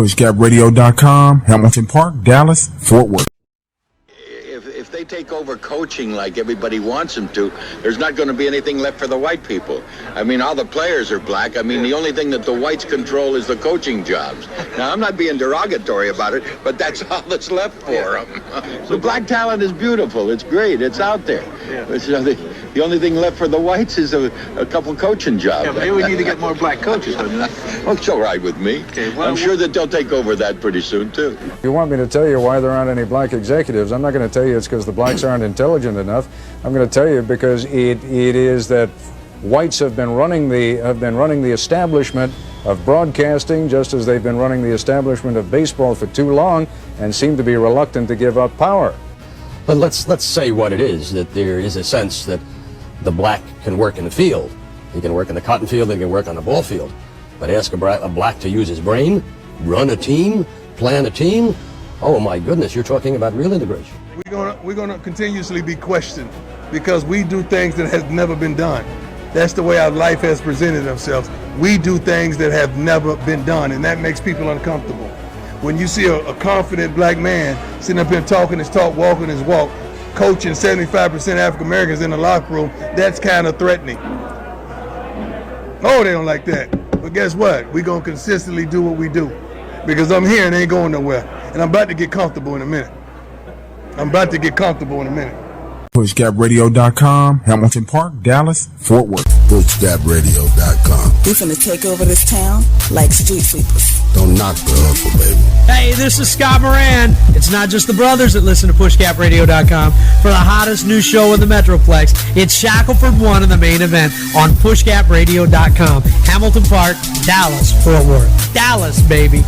PushGapRadio.com, Hamilton Park, Dallas, Fort Worth. If they take over coaching like everybody wants them to, there's not going to be anything left for the white people. I mean, all the players are black. I mean, the only thing that the whites control is the coaching jobs. Now, I'm not being derogatory about it, but that's all that's left for them. The black talent is beautiful. It's great. It's out there. The only thing left for the whites is a couple coaching jobs. Yeah, but maybe we need to get more black coaches, don't you? Well, it's all right with me. Okay, well, I'm sure that they'll take over that pretty soon, too. You want me to tell you why there aren't any black executives? I'm not going to tell you it's because the blacks aren't intelligent enough. I'm going to tell you because it is that whites have been running the establishment of broadcasting just as they've been running the establishment of baseball for too long and seem to be reluctant to give up power. But let's say what it is, that there is a sense that the black can work in the field. He can work in the cotton field, he can work on the ball field. But ask a black to use his brain, run a team, plan a team, oh my goodness, you're talking about real integration. We're gonna continuously be questioned because we do things that has never been done. That's the way our life has presented themselves. We do things that have never been done, and that makes people uncomfortable. When you see a confident black man sitting up here talking his talk, walking his walk, coaching 75% African Americans in the locker room, that's kind of threatening. Oh, they don't like that. But guess what? We're going to consistently do what we do because I'm here and ain't going nowhere. And I'm about to get comfortable in a minute. PushGapRadio.com, Hamilton Park, Dallas, Fort Worth. PushGapRadio.com. We finna take over this town like street sweepers. Don't knock the hustle, baby. Hey, this is Scott Moran. It's not just the brothers that listen to PushGapRadio.com. For the hottest new show in the Metroplex, it's Shackleford 1 in the main event on PushGapRadio.com. Hamilton Park, Dallas, Fort Worth. Dallas, baby.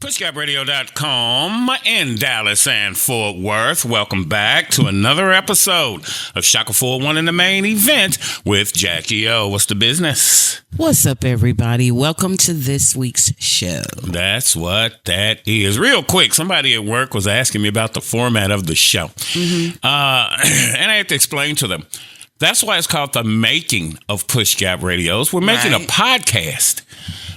PushGapRadio.com in Dallas and Fort Worth. Welcome back to another episode of Shackleford 1 in the main event with Jackie O. What's the business? What's up, everybody? Welcome to this week's show. That's what that is. Real quick, somebody at work was asking me about the format of the show. And I had to explain to them. That's why it's called the making of Push Gap Radios. We're making a podcast.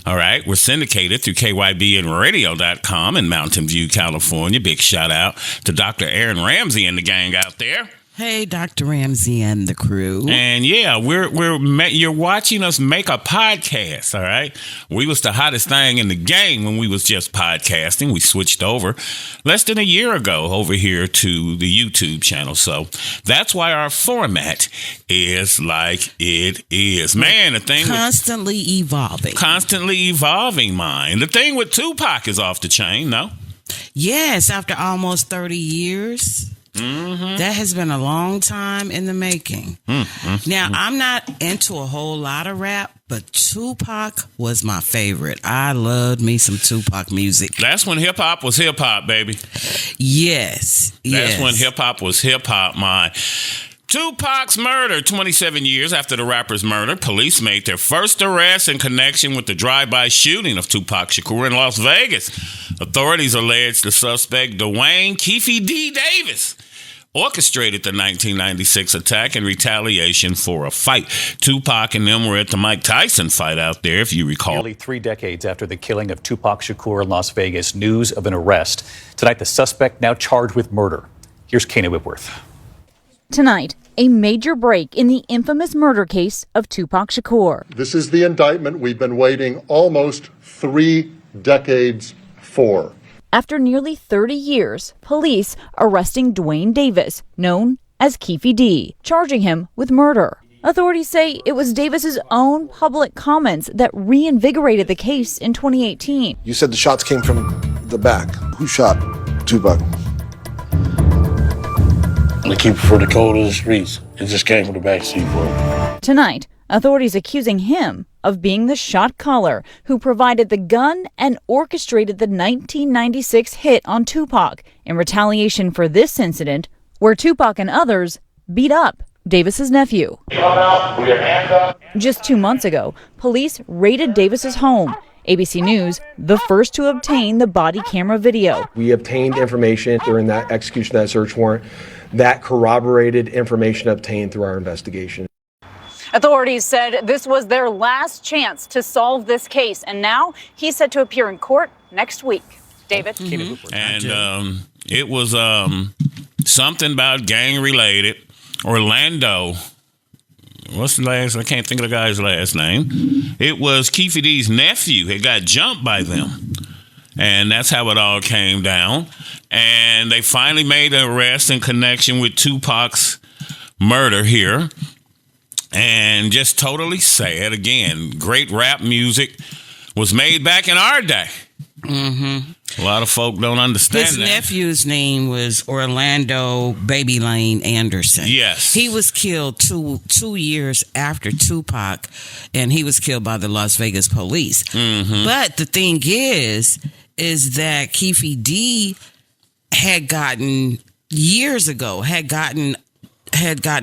All right. We're syndicated through KYBNradio.com in Mountain View, California. Big shout out to Dr. Aaron Ramsey and the gang out there. Hey, Dr. Ramsey and the crew. And yeah, you're watching us make a podcast, all right? We was the hottest thing in the game when we was just podcasting. We switched over less than a year ago over here to the YouTube channel. So that's why our format is like it is. Man, the thing constantly evolving. Constantly evolving, mine. The thing with Tupac is off the chain, no? Yes, after almost 30 years. That has been a long time in the making. Now, I'm not into a whole lot of rap, but Tupac was my favorite. I loved me some Tupac music. That's when hip-hop was hip-hop, baby. Yes. That's when hip-hop was hip-hop, my. Tupac's murder. 27 years after the rapper's murder, police made their first arrest in connection with the drive-by shooting of Tupac Shakur in Las Vegas. Authorities allege the suspect, Dwayne Keefe D. Davis, orchestrated the 1996 attack in retaliation for a fight. Tupac and them were at the Mike Tyson fight out there, if you recall. Nearly 3 decades after the killing of Tupac Shakur in Las Vegas, news of an arrest. Tonight, the suspect now charged with murder. Here's Kayna Whitworth. Tonight, a major break in the infamous murder case of Tupac Shakur. This is the indictment we've been waiting almost 3 decades for. After nearly 30 years, police arresting Dwayne Davis, known as Keefe D, charging him with murder. Authorities say it was Davis's own public comments that reinvigorated the case in 2018. You said the shots came from the back. Who shot Tupac? The keeper for the code of the streets. It just came from the backseat for him. Tonight, authorities accusing him of being the shot caller who provided the gun and orchestrated the 1996 hit on Tupac in retaliation for this incident where Tupac and others beat up Davis's nephew. Come out, put your hands up. Just 2 months ago, police raided Davis's home. ABC News, the first to obtain the body camera video. We obtained information during that execution of that search warrant that corroborated information obtained through our investigation. Authorities said this was their last chance to solve this case, and now he's set to appear in court next week. David? And it was something about gang-related. Orlando, what's the last? I can't think of the guy's last name. It was Keefe D's nephew. He got jumped by them. And that's how it all came down. And they finally made an arrest in connection with Tupac's murder here. And just totally sad. Again, great rap music was made back in our day. Mm-hmm. A lot of folk don't understand His that. nephew's name was Orlando Baby Lane Anderson. Yes. He was killed two years after Tupac, and he was killed by the Las Vegas police. Mm-hmm. But the thing is that Keefe D had gotten, years ago, had gotten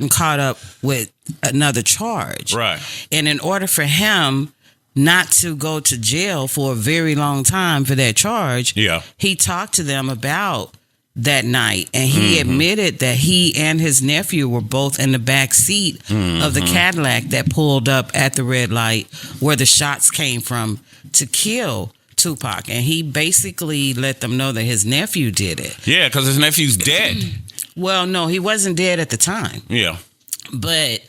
caught up with another charge. Right. And in order for him not to go to jail for a very long time for that charge, he talked to them about that night, and he admitted that he and his nephew were both in the back seat of the Cadillac that pulled up at the red light where the shots came from to kill Tupac. And he basically let them know that his nephew did it. Yeah, because his nephew's dead. Well, no, he wasn't dead at the time. Yeah. But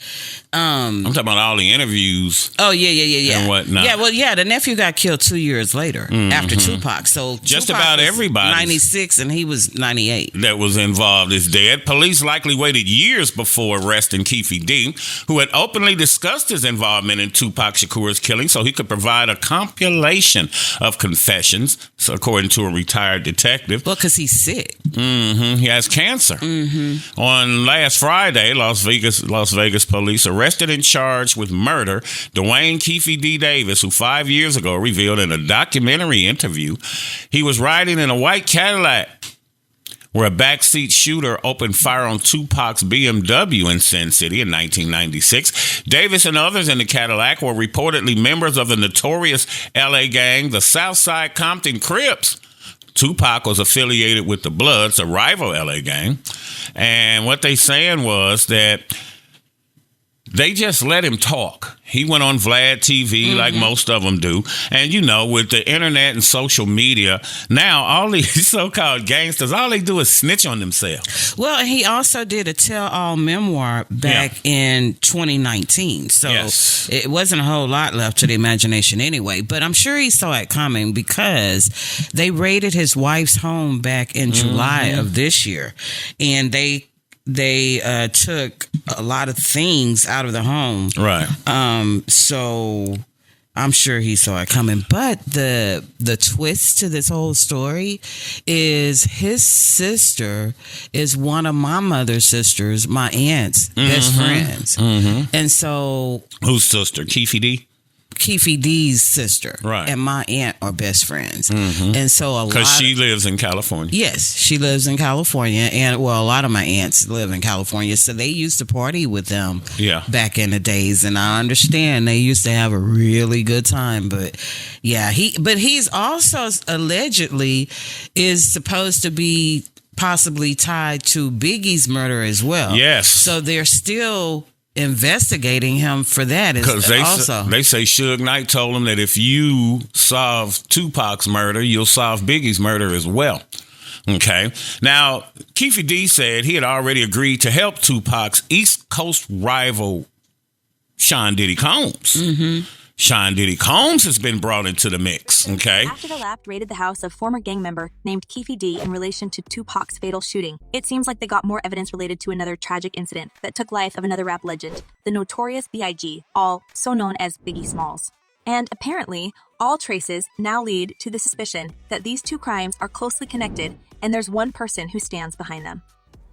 I'm talking about all the interviews. Oh, yeah. And whatnot. Yeah, well, yeah, the nephew got killed 2 years later after Tupac. So just Tupac about was everybody 96 and he was 98. that was involved is dead. Police likely waited years before arresting Keefe D, who had openly discussed his involvement in Tupac Shakur's killing so he could provide a compilation of confessions, so according to a retired detective. Well, because he's sick. He has cancer. On last Friday, Las Vegas police arrested and charged with murder Dwayne Keefe D. Davis, who 5 years ago revealed in a documentary interview he was riding in a white Cadillac where a backseat shooter opened fire on Tupac's BMW in Sin City in 1996. Davis and others in the Cadillac were reportedly members of the notorious L.A. gang, the Southside Compton Crips. Tupac was affiliated with the Bloods, a rival L.A. gang. And what they saying was that they just let him talk. He went on Vlad TV like most of them do. And, you know, with the internet and social media, now all these so-called gangsters, all they do is snitch on themselves. Well, he also did a tell-all memoir back in 2019. So it wasn't a whole lot left to the imagination anyway. But I'm sure he saw it coming because they raided his wife's home back in July of this year. And they took a lot of things out of the home. Right. So I'm sure he saw it coming. But the twist to this whole story is his sister is one of my mother's sisters, my aunt's best friends. And so... Whose sister? Keefe D? Keefe D's sister. Right. And my aunt are best friends. And so a lot... Because she lives in California. Yes, she lives in California. And, well, a lot of my aunts live in California. So they used to party with them back in the days. And I understand they used to have a really good time. But, yeah, he's also allegedly is supposed to be possibly tied to Biggie's murder as well. Yes. So they're still investigating him for that. Because they say Suge Knight told him that if you solve Tupac's murder, you'll solve Biggie's murder as well. Okay. Now, Keefe D said he had already agreed to help Tupac's East Coast rival, Sean Diddy Combs. Sean Diddy Combs has been brought into the mix, okay? After the Lap raided the house of former gang member named Keefe D in relation to Tupac's fatal shooting, it seems like they got more evidence related to another tragic incident that took life of another rap legend, the notorious B.I.G., so known as Biggie Smalls. And apparently, all traces now lead to the suspicion that these two crimes are closely connected and there's one person who stands behind them.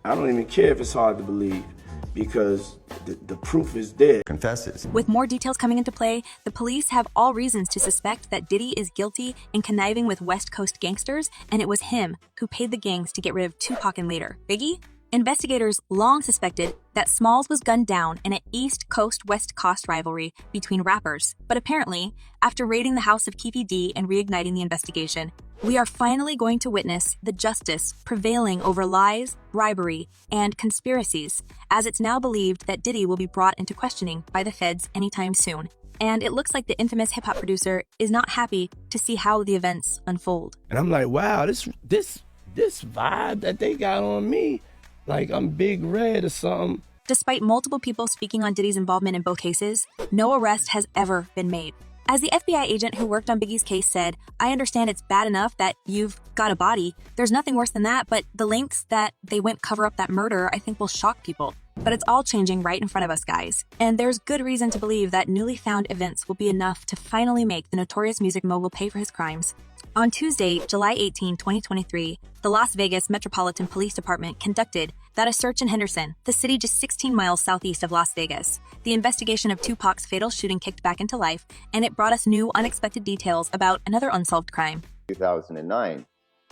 I don't even care if it's hard to believe, because the proof is there. Confesses. With more details coming into play, the police have all reasons to suspect that Diddy is guilty in conniving with West Coast gangsters, and it was him who paid the gangs to get rid of Tupac and later Biggie. Investigators long suspected that Smalls was gunned down in an East Coast-West Coast rivalry between rappers, but apparently, after raiding the house of Keefe D and reigniting the investigation, we are finally going to witness the justice prevailing over lies, bribery, and conspiracies, as it's now believed that Diddy will be brought into questioning by the feds anytime soon. And it looks like the infamous hip-hop producer is not happy to see how the events unfold. And I'm like, wow, this vibe that they got on me, like I'm Big Red or something. Despite multiple people speaking on Diddy's involvement in both cases, no arrest has ever been made. As the FBI agent who worked on Biggie's case said, I understand it's bad enough that you've got a body. There's nothing worse than that, but the lengths that they went cover up that murder, I think will shock people. But it's all changing right in front of us, guys. And there's good reason to believe that newly found events will be enough to finally make the notorious music mogul pay for his crimes. On Tuesday, July 18, 2023, the Las Vegas Metropolitan Police Department conducted a search in Henderson, the city just 16 miles southeast of Las Vegas. The investigation of Tupac's fatal shooting kicked back into life, and it brought us new, unexpected details about another unsolved crime. 2009.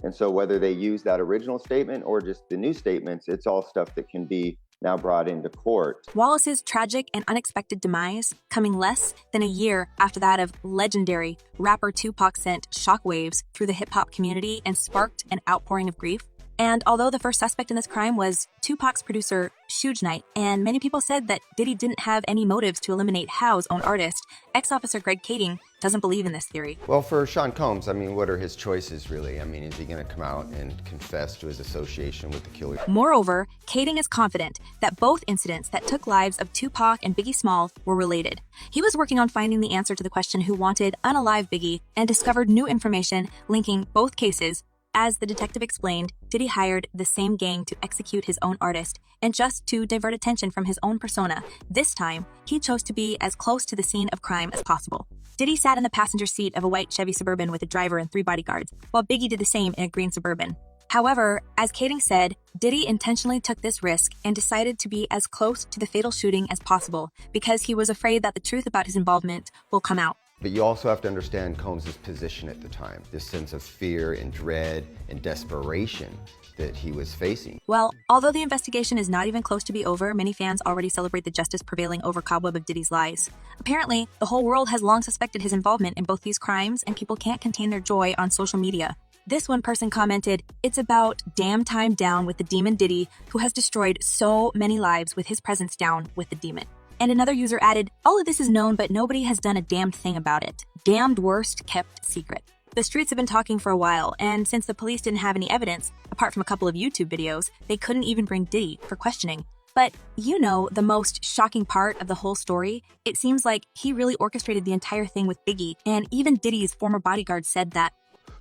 And so whether they use that original statement or just the new statements, it's all stuff that can be now brought into court. Wallace's tragic and unexpected demise, coming less than a year after that of legendary rapper Tupac, sent shockwaves through the hip-hop community and sparked an outpouring of grief. And although the first suspect in this crime was Tupac's producer, Suge Knight, and many people said that Diddy didn't have any motives to eliminate Howe's own artist, ex-officer Greg Kading doesn't believe in this theory. Well, for Sean Combs, I mean, what are his choices really? I mean, is he going to come out and confess to his association with the killer? Moreover, Kading is confident that both incidents that took lives of Tupac and Biggie Smalls were related. He was working on finding the answer to the question who wanted unalive Biggie and discovered new information linking both cases. As the detective explained, Diddy hired the same gang to execute his own artist, and just to divert attention from his own persona, this time, he chose to be as close to the scene of crime as possible. Diddy sat in the passenger seat of a white Chevy Suburban with a driver and 3 bodyguards, while Biggie did the same in a green Suburban. However, as Kading said, Diddy intentionally took this risk and decided to be as close to the fatal shooting as possible because he was afraid that the truth about his involvement will come out. But you also have to understand Combs' position at the time, this sense of fear and dread and desperation that he was facing. Well, although the investigation is not even close to be over, many fans already celebrate the justice prevailing over cobweb of Diddy's lies. Apparently, the whole world has long suspected his involvement in both these crimes, and people can't contain their joy on social media. This one person commented, "It's about damn time down with the demon Diddy, who has destroyed so many lives with his presence down with the demon." And another user added, "All of this is known, but nobody has done a damned thing about it. Damned worst kept secret." The streets have been talking for a while, and since the police didn't have any evidence, apart from a couple of YouTube videos, they couldn't even bring Diddy for questioning. But you know the most shocking part of the whole story? It seems like he really orchestrated the entire thing with Biggie, and even Diddy's former bodyguard said that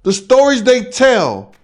the stories they tell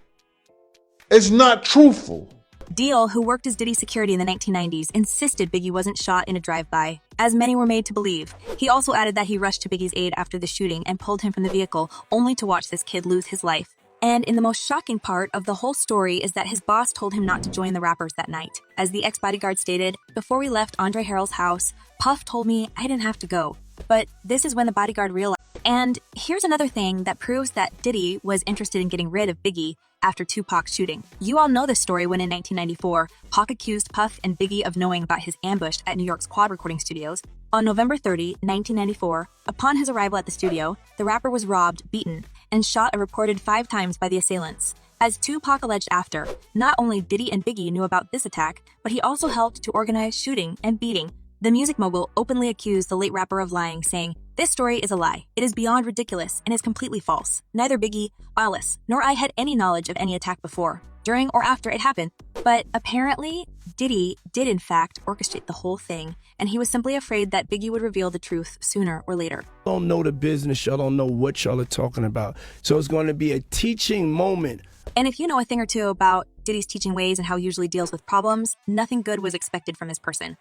is not truthful. Deal, who worked as Diddy's security in the 1990s, insisted Biggie wasn't shot in a drive-by, as many were made to believe. He also added that he rushed to Biggie's aid after the shooting and pulled him from the vehicle, only to watch this kid lose his life. And in the most shocking part of the whole story is that his boss told him not to join the rappers that night. As the ex-bodyguard stated, "Before we left Andre Harrell's house, Puff told me I didn't have to go." But this is when the bodyguard realized. And here's another thing that proves that Diddy was interested in getting rid of Biggie after Tupac's shooting. You all know this story when in 1994, Pac accused Puff and Biggie of knowing about his ambush at New York's Quad Recording Studios. On November 30, 1994, upon his arrival at the studio, the rapper was robbed, beaten, and shot a reported 5 times by the assailants. As Tupac alleged after, not only Diddy and Biggie knew about this attack, but he also helped to organize shooting and beating. The music mogul openly accused the late rapper of lying, saying, "This story is a lie. It is beyond ridiculous and is completely false. Neither Biggie, Wallace, nor I had any knowledge of any attack before, during, or after it happened." But apparently, Diddy did in fact orchestrate the whole thing, and he was simply afraid that Biggie would reveal the truth sooner or later. Y'all don't know the business, y'all don't know what y'all are talking about. So it's going to be a teaching moment. And if you know a thing or two about Diddy's teaching ways and how he usually deals with problems, nothing good was expected from this person.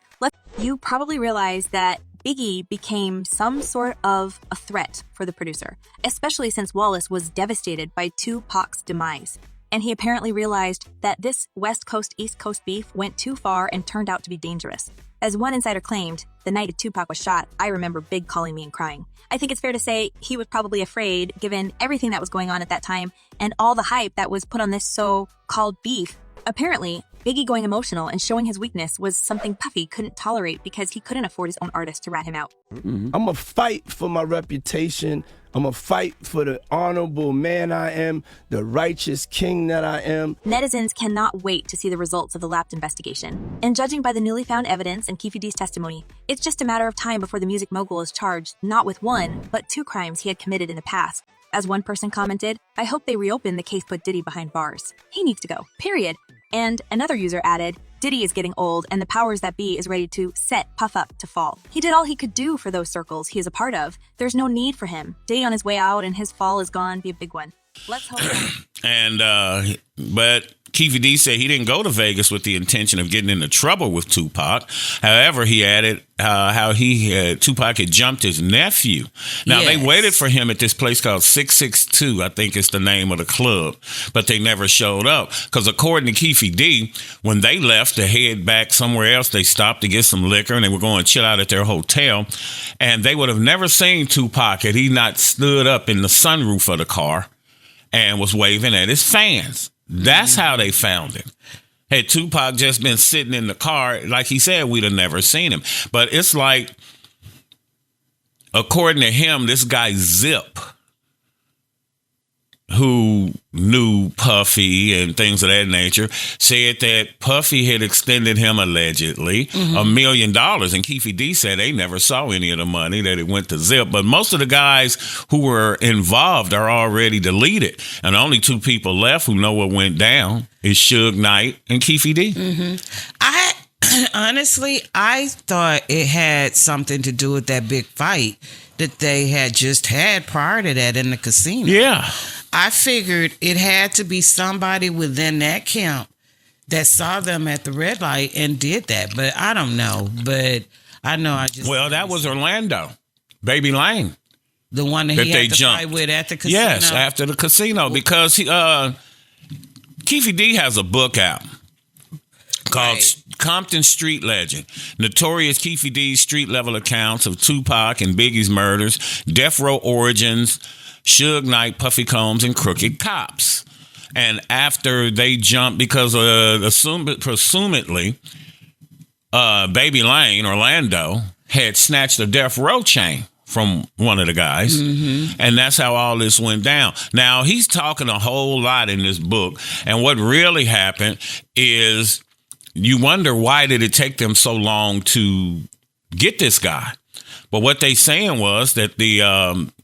You probably realize that Biggie became some sort of a threat for the producer, especially since Wallace was devastated by Tupac's demise. And he apparently realized that this West Coast-East Coast beef went too far and turned out to be dangerous. As one insider claimed, the night Tupac was shot, I remember Big calling me and crying. I think it's fair to say he was probably afraid, given everything that was going on at that time and all the hype that was put on this so-called beef. Apparently, Biggie going emotional and showing his weakness was something Puffy couldn't tolerate because he couldn't afford his own artist to rat him out. I'm going to fight for my reputation. I'm going to fight for the honorable man I am, the righteous king that I am. Netizens cannot wait to see the results of the Lapt investigation. And judging by the newly found evidence and Keefe D's testimony, it's just a matter of time before the music mogul is charged not with one, but 2 crimes he had committed in the past. As one person commented, I hope they reopen the case put Diddy behind bars. He needs to go, period. And another user added, Diddy is getting old and the powers that be is ready to set Puff up to fall. He did all he could do for those circles he is a part of. There's no need for him. Diddy on his way out and his fall is gone be a big one. Let's hope. But Keefe D said he didn't go to Vegas with the intention of getting into trouble with Tupac. However, he added how Tupac had jumped his nephew. Now, They waited for him at this place called 662, I think is the name of the club, but they never showed up. Because according to Keefe D, when they left to head back somewhere else, they stopped to get some liquor and they were going to chill out at their hotel. And they would have never seen Tupac had he not stood up in the sunroof of the car and was waving at his fans. That's how they found him. Had Tupac just been sitting in the car, like he said, we'd have never seen him. But it's like, according to him, this guy Zip, who knew Puffy and things of that nature, said that Puffy had extended him allegedly $1 million. And Keefe D said they never saw any of the money, that it went to Zip. But most of the guys who were involved are already deleted. And only 2 people left who know what went down is Suge Knight and Keefe D. Honestly, I thought it had something to do with that big fight that they had just had prior to that in the casino. Yeah. I figured it had to be somebody within that camp that saw them at the red light and did that. But I don't know. But I know I just... Well, that was Orlando. Baby Lane. The one that he had to fight with at the casino? Yes, after the casino. Because Keefe D has a book out called Compton Street Legend. Notorious Keefe D's street-level accounts of Tupac and Biggie's murders, death row origins, Suge Knight, Puffy Combs, and crooked cops. And after they jumped, because presumably Baby Lane, Orlando, had snatched a death row chain from one of the guys. And that's how all this went down. Now, he's talking a whole lot in this book. And what really happened is you wonder, why did it take them so long to get this guy? But what they saying was that the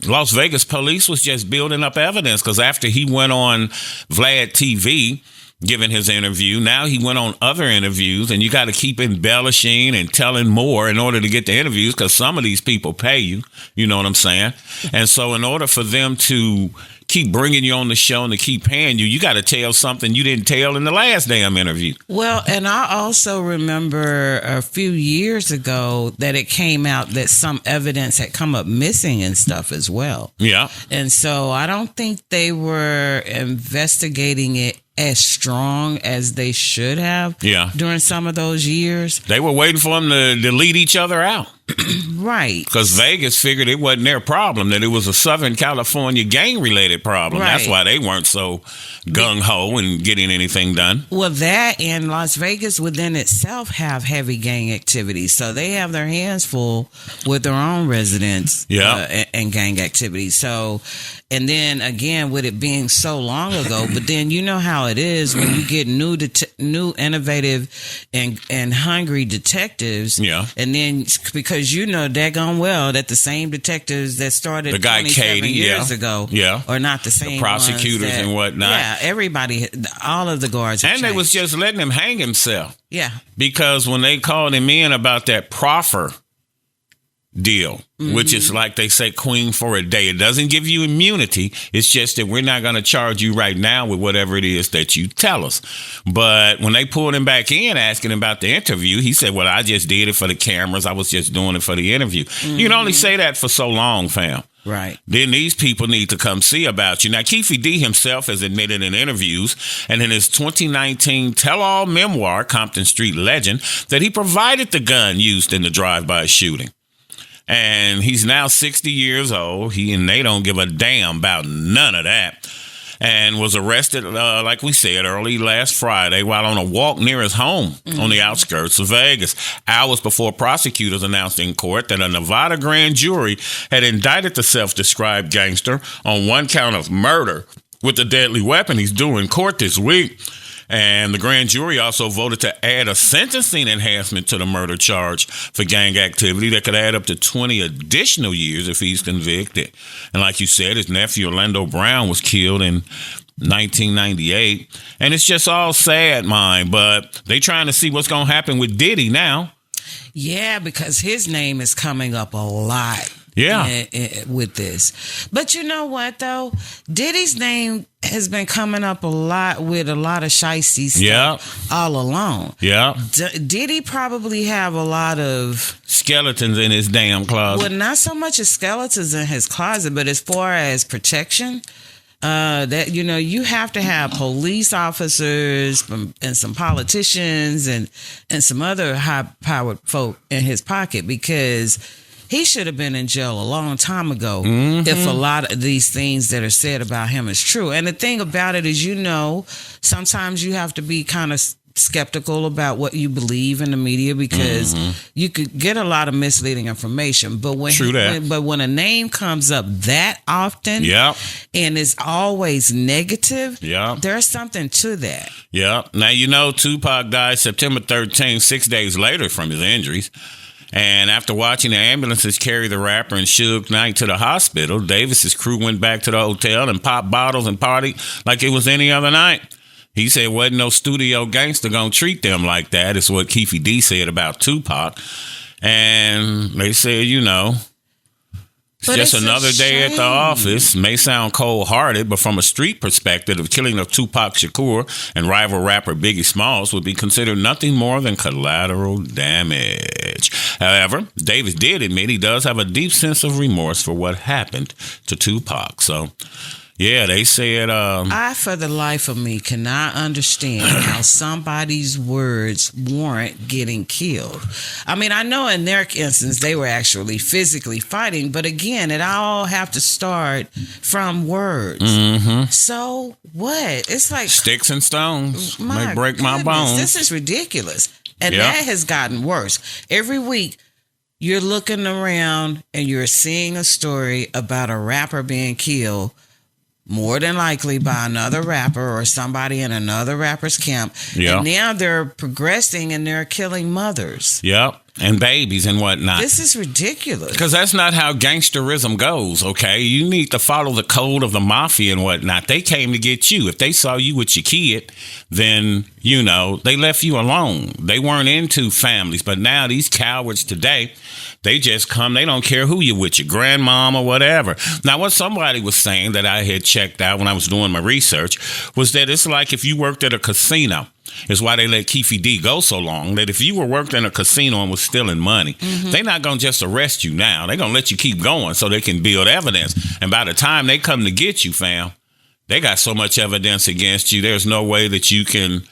Las Vegas police was just building up evidence, because after he went on Vlad TV giving his interview, now he went on other interviews, and you got to keep embellishing and telling more in order to get the interviews, because some of these people pay you. You know what I'm saying? And so in order for them to keep bringing you on the show and to keep paying you, you got to tell something you didn't tell in the last damn interview. Well, and I also remember a few years ago that it came out that some evidence had come up missing and stuff as well. Yeah. And so I don't think they were investigating it as strong as they should have during some of those years. They were waiting for them to delete each other out. Right. Because Vegas figured it wasn't their problem, that it was a Southern California gang-related problem. Right. That's why they weren't so gung-ho in getting anything done. Well, that and Las Vegas within itself have heavy gang activity. So they have their hands full with their own residents and gang activity. So, and then again, with it being so long ago, but then you know how it is when you get new innovative and hungry detectives. Yeah. And then because you know daggone well that the same detectives that started the guy 27 Katie, years ago are not the same the prosecutors and whatnot. Yeah, everybody, all of the guards have and changed. they was just letting him hang himself. Yeah. Because when they called him in about that proffer deal, which is like they say queen for a day, it doesn't give you immunity. It's just that we're not going to charge you right now with whatever it is that you tell us. But when they pulled him back in asking him about the interview, he said, well, I just did it for the cameras. I was just doing it for the interview. You can only say that for so long, fam. Right. Then these people need to come see about you. Now, Keefe D himself has admitted in interviews and in his 2019 tell-all memoir, Compton Street Legend, that he provided the gun used in the drive-by shooting. And he's now 60 years old. And they don't give a damn about none of that. and was arrested, like we said, early last Friday while on a walk near his home on the outskirts of Vegas. Hours before prosecutors announced in court that a Nevada grand jury had indicted the self-described gangster on one count of murder with a deadly weapon. He's due in court this week. And the grand jury also voted to add a sentencing enhancement to the murder charge for gang activity that could add up to 20 additional years if he's convicted. And like you said, his nephew Orlando Brown was killed in 1998. And it's just all sad, but they trying to see what's going to happen with Diddy now. Yeah, because his name is coming up a lot. Yeah. With this. But you know what, though? Diddy's name has been coming up a lot with a lot of shiesty stuff all along. Yeah. Diddy probably have a lot of skeletons in his damn closet. Well, not so much as skeletons in his closet, but as far as protection, that, you have to have police officers and some politicians and some other high-powered folk in his pocket, because he should have been in jail a long time ago if a lot of these things that are said about him is true. And the thing about it is, sometimes you have to be kind of skeptical about what you believe in the media, because you could get a lot of misleading information. But when a name comes up that often and is always negative, there's something to that. Yeah. Now, Tupac died September 13th, 6 days later from his injuries. And after watching the ambulances carry the rapper and Suge Knight to the hospital, Davis's crew went back to the hotel and popped bottles and partied like it was any other night. He said wasn't no studio gangster gonna treat them like that. It's what Keefe D said about Tupac. And they said, it's just another day at the office. May sound cold-hearted, but from a street perspective, the killing of Tupac Shakur and rival rapper Biggie Smalls would be considered nothing more than collateral damage. However, Davis did admit he does have a deep sense of remorse for what happened to Tupac. So, yeah, they said... I, for the life of me, cannot understand how somebody's words warrant getting killed. I mean, I know in their instance, they were actually physically fighting, but again, it all have to start from words. So what? It's like... Sticks and stones may break my bones. This is ridiculous. And that has gotten worse. Every week, you're looking around and you're seeing a story about a rapper being killed, more than likely by another rapper or somebody in another rapper's camp. And now they're progressing and they're killing mothers. And babies and whatnot. This is ridiculous. Because that's not how gangsterism goes, okay? You need to follow the code of the mafia and whatnot. They came to get you. If they saw you with your kid, then, they left you alone. They weren't into families. But now these cowards today, they just come. They don't care who you're with, your grandmom or whatever. Now, what somebody was saying that I had checked out when I was doing my research was that it's like if you worked at a casino. Is why they let Keefe D go so long, that if you were worked in a casino and was stealing money, they're not going to just arrest you now. They're going to let you keep going so they can build evidence. And by the time they come to get you, fam, they got so much evidence against you, there's no way that you can,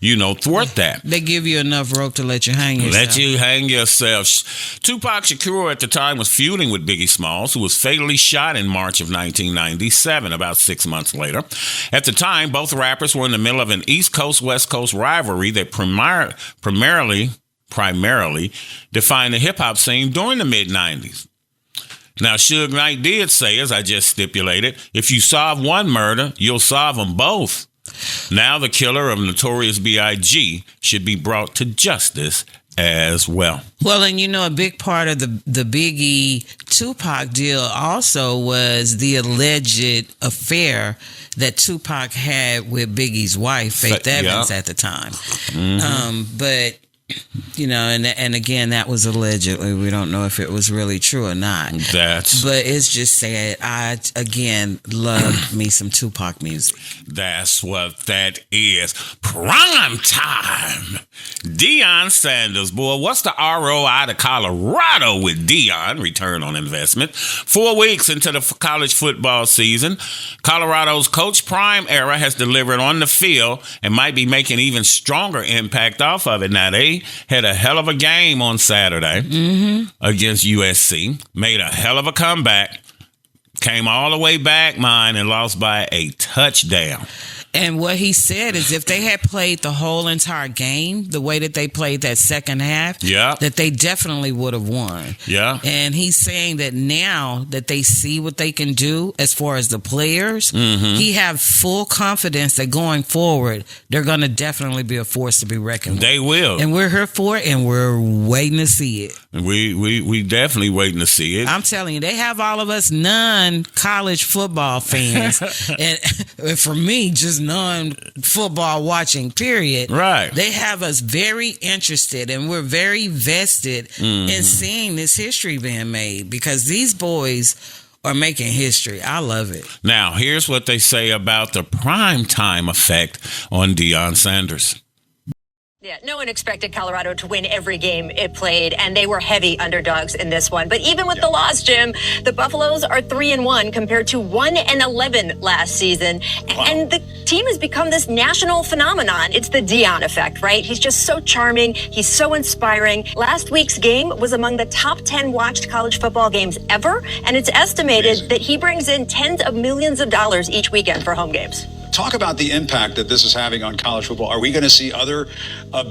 thwart that. They give you enough rope to let you hang yourself. Let you hang yourself. Tupac Shakur at the time was feuding with Biggie Smalls, who was fatally shot in March of 1997, about 6 months later. At the time, both rappers were in the middle of an East Coast-West Coast rivalry that primarily defined the hip-hop scene during the mid-90s. Now, Suge Knight did say, as I just stipulated, if you solve one murder, you'll solve them both. Now the killer of Notorious B.I.G. should be brought to justice as well. Well, and a big part of the Biggie Tupac deal also was the alleged affair that Tupac had with Biggie's wife, Faith Evans, at the time. But and again, that was allegedly. We don't know if it was really true or not. But it's just sad. I, again, love me some Tupac music. That's what that is. Prime time. Deion Sanders, boy, what's the ROI to Colorado with Deion? Return on investment. 4 weeks into the college football season, Colorado's Coach Prime era has delivered on the field and might be making even stronger impact off of it. Now, they had a hell of a game on Saturday against USC, made a hell of a comeback, Came all the way back, and lost by a touchdown. And what he said is if they had played the whole entire game the way that they played that second half, that they definitely would have won. Yeah. And he's saying that now that they see what they can do as far as the players, he have full confidence that going forward, they're going to definitely be a force to be reckoned with. They will. And we're here for it, and we're waiting to see it. We definitely waiting to see it. I'm telling you, they have all of us non-college football fans. and for me, just non-football watching, period. Right. They have us very interested, and we're very vested in seeing this history being made because these boys are making history. I love it. Now, here's what they say about the primetime effect on Deion Sanders. Yeah, no one expected Colorado to win every game it played, and they were heavy underdogs in this one. But even with the loss, Jim, the Buffaloes are 3-1 compared to 1-11 last season. Wow. And the team has become this national phenomenon. It's the Deion effect, right? He's just so charming. He's so inspiring. Last week's game was among the top 10 watched college football games ever, and it's estimated that he brings in tens of millions of dollars each weekend for home games. Talk about the impact that this is having on college football. Are we going to see other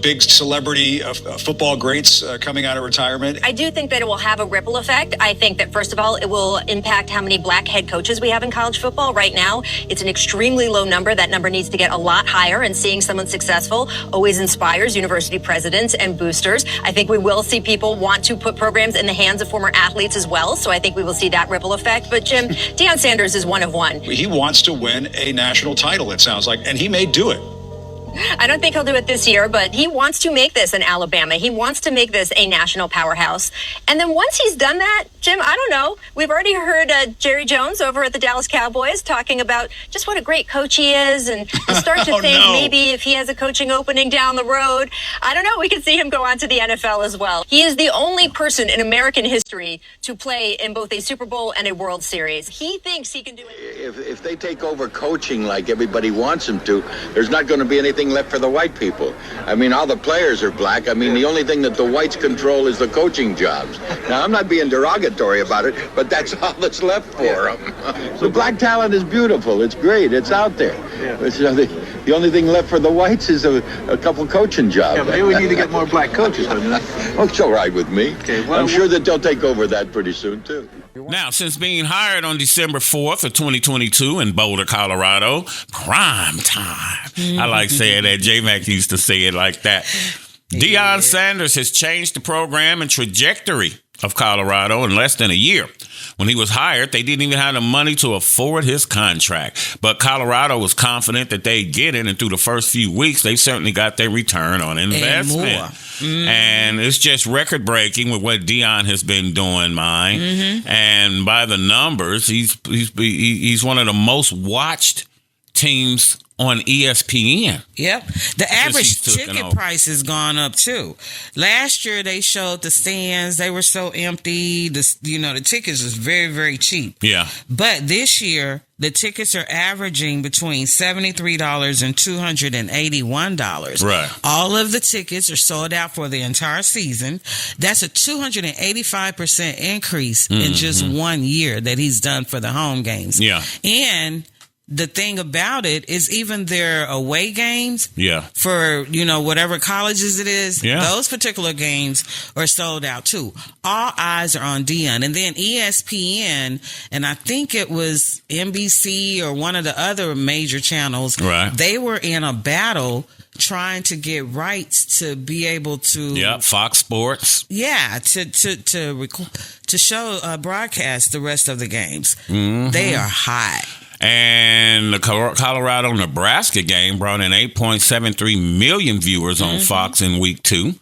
big celebrity football greats coming out of retirement? I do think that it will have a ripple effect. I think that, first of all, it will impact how many black head coaches we have in college football. Right now, it's an extremely low number. That number needs to get a lot higher, and seeing someone successful always inspires university presidents and boosters. I think we will see people want to put programs in the hands of former athletes as well, so I think we will see that ripple effect. But, Jim, Deion Sanders is one of one. He wants to win a national title, it sounds like, and he may do it. I don't think he'll do it this year, but he wants to make this in Alabama. He wants to make this a national powerhouse. And then once he's done that, Jim, I don't know. We've already heard Jerry Jones over at the Dallas Cowboys talking about just what a great coach he is. And you start to think maybe if he has a coaching opening down the road, I don't know, we could see him go on to the NFL as well. He is the only person in American history to play in both a Super Bowl and a World Series. He thinks he can do it. If they take over coaching like everybody wants them to, there's not going to be anything left for the white people. I mean, all the players are black. I mean, the only thing that the whites control is the coaching jobs. Now, I'm not being derogatory about it, but that's all that's left for them. The black talent is beautiful. It's great. It's out there. But, the only thing left for the whites is a couple coaching jobs. Yeah, maybe we need to get more black coaches. Oh, it's all right with me. Okay, well, I'm sure that they'll take over that pretty soon, too. Now, since being hired on December 4th of 2022 in Boulder, Colorado, prime time. I like saying that. J-Mac used to say it like that. Deion Sanders has changed the program and trajectory of Colorado in less than a year. When he was hired, they didn't even have the money to afford his contract. But Colorado was confident that they'd get it, and through the first few weeks, they certainly got their return on investment. And it's just record-breaking with what Deion has been doing, And by the numbers, he's one of the most watched teams on ESPN. Yep. The average ticket price has gone up too. Last year they showed the stands, they were so empty. The tickets was very, very cheap. Yeah. But this year the tickets are averaging between $73 and $281. Right. All of the tickets are sold out for the entire season. That's a 285% increase in just 1 year that he's done for the home games. Yeah. And the thing about it is even their away games for, whatever colleges it is, those particular games are sold out too. All eyes are on Deion. And then ESPN, and I think it was NBC or one of the other major channels, they were in a battle trying to get rights to be able to Fox Sports to show broadcast the rest of the games. They are hot. And the Colorado-Nebraska game brought in 8.73 million viewers on Fox in week 2.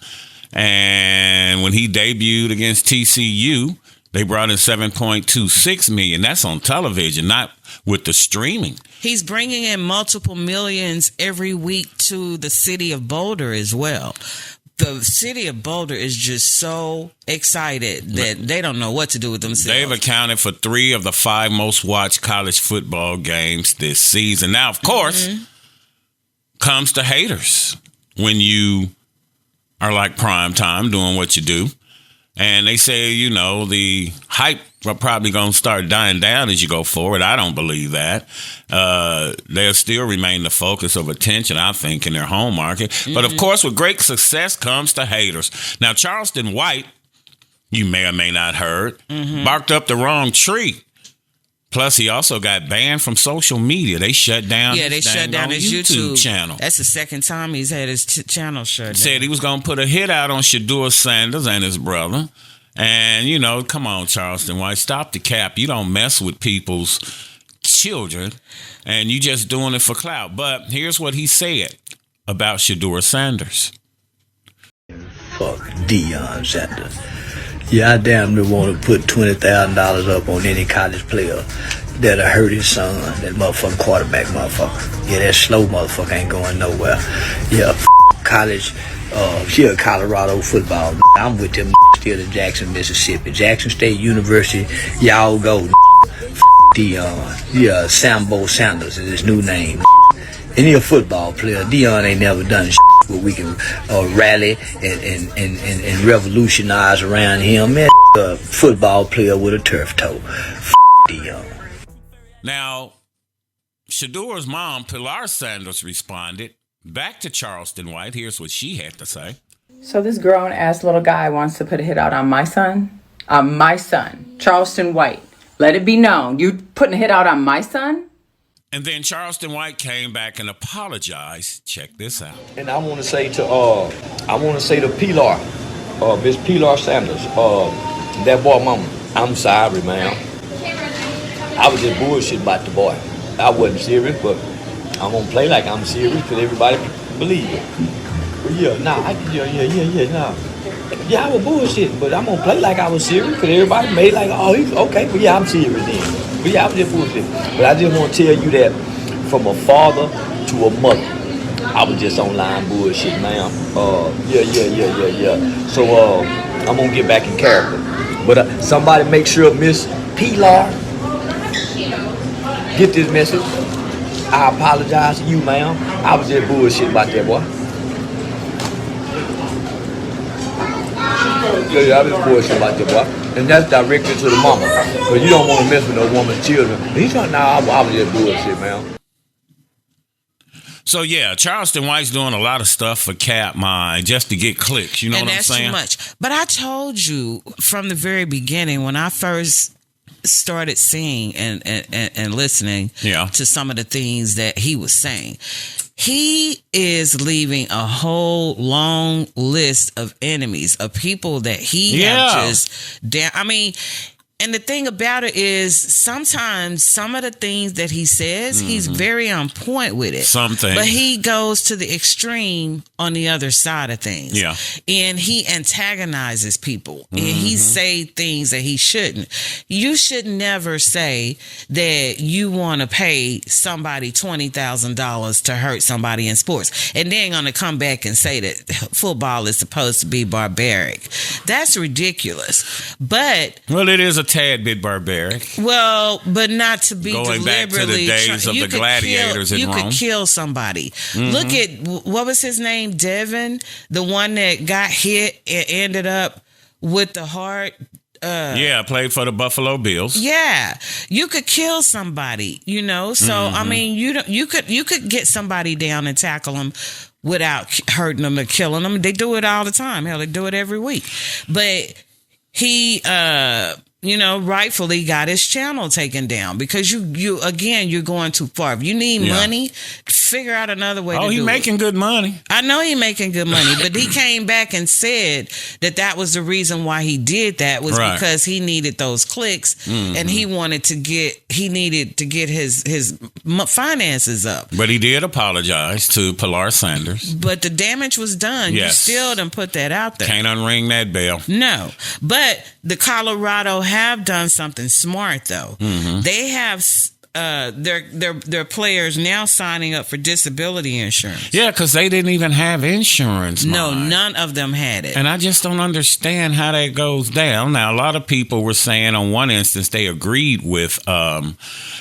And when he debuted against TCU, they brought in 7.26 million. That's on television, not with the streaming. He's bringing in multiple millions every week to the city of Boulder as well. The city of Boulder is just so excited that they don't know what to do with themselves. They've accounted for 3 of the 5 most watched college football games this season. Now, of course, comes to haters when you are like prime time doing what you do. And they say, you know, the hype are probably going to start dying down as you go forward. I don't believe that. They'll still remain the focus of attention, I think, in their home market. Mm-hmm. But, of course, with great success comes the haters. Now, Charleston White, you may or may not heard, barked up the wrong tree. Plus, he also got banned from social media. They shut down his YouTube channel. That's the second time he's had his channel shut down. Said he was going to put a hit out on Deion Sanders and his brother. And, you know, come on, Charleston White, stop the cap. You don't mess with people's children, and you just doing it for clout. But here's what he said about Deion Sanders. Fuck Deion Sanders. Yeah, I damn near want to put $20,000 up on any college player that'll hurt his son. That motherfucking quarterback motherfucker. Yeah, that slow motherfucker ain't going nowhere. Yeah, college. Here, Colorado football. I'm with them still in Jackson, Mississippi. Jackson State University. Y'all go. Deion. Yeah, Sambo Sanders is his new name. Any a football player. Deion ain't never done where we can rally and revolutionize around him. Man, a football player with a turf toe. Deion. Now, Shador's mom, Pilar Sanders, responded back to Charleston White. Here's what she had to say. So this grown-ass little guy wants to put a hit out on my son? On my son, Charleston White. Let it be known. You putting a hit out on my son? And then Charleston White came back and apologized. Check this out. And I want to say to Pilar, Miss Pilar Sanders, that boy mama, I'm sorry, ma'am. I was just bullshit about the boy. I wasn't serious, but I'm gonna play like I'm serious because everybody believe it. But yeah, I was bullshit, but I'm gonna play like I was serious because everybody made like, oh, he's okay, but yeah, I'm serious then. But yeah, I was just bullshit. But I just want to tell you that from a father to a mother, I was just online bullshit, ma'am. Yeah. So I'm gonna get back in character. But somebody make sure Miss Pilar get this message. I apologize to you, ma'am. I was just bullshit about that boy. Yeah, I was bullshit about that boy. And that's directly to the mama. Because you don't want to mess with no woman's children. He's not, I was just bullshit, man. So, yeah, Charleston White's doing a lot of stuff for Capmine just to get clicks. You know what I'm saying? And that's too much. But I told you from the very beginning when I first started seeing and listening to some of the things that he was saying, he is leaving a whole long list of enemies, of people that he have just down. I mean, and the thing about it is sometimes some of the things that he says, he's very on point with it. But he goes to the extreme on the other side of things. Yeah. And he antagonizes people. And he say things that he shouldn't. You should never say that you want to pay somebody $20,000 to hurt somebody in sports. And then going to come back and say that football is supposed to be barbaric. That's ridiculous. But well, it is a tad bit barbaric. Well, but not to be going back to the days of the gladiators in Rome. You could kill somebody. Look at, what was his name? Devin, the one that got hit and ended up with the heart. Played for the Buffalo Bills. Yeah, you could kill somebody, you know. So I mean, you could get somebody down and tackle them without hurting them or killing them. They do it all the time. Hell, they do it every week. But he, rightfully got his channel taken down because you're going too far. If you need money, figure out another way to do it. Oh, he's making good money. I know he's making good money, but he came back and said that was the reason why he did that was because he needed those clicks and he needed to get his finances up. But he did apologize to Pilar Sanders. But the damage was done. Yes. You still didn't put that out there. Can't unring that bell. No. But the Colorado have done something smart, though. They have their players now signing up for disability insurance. Yeah, because they didn't even have insurance. No, none of them had it. And I just don't understand how that goes down. Now, a lot of people were saying on one instance they agreed with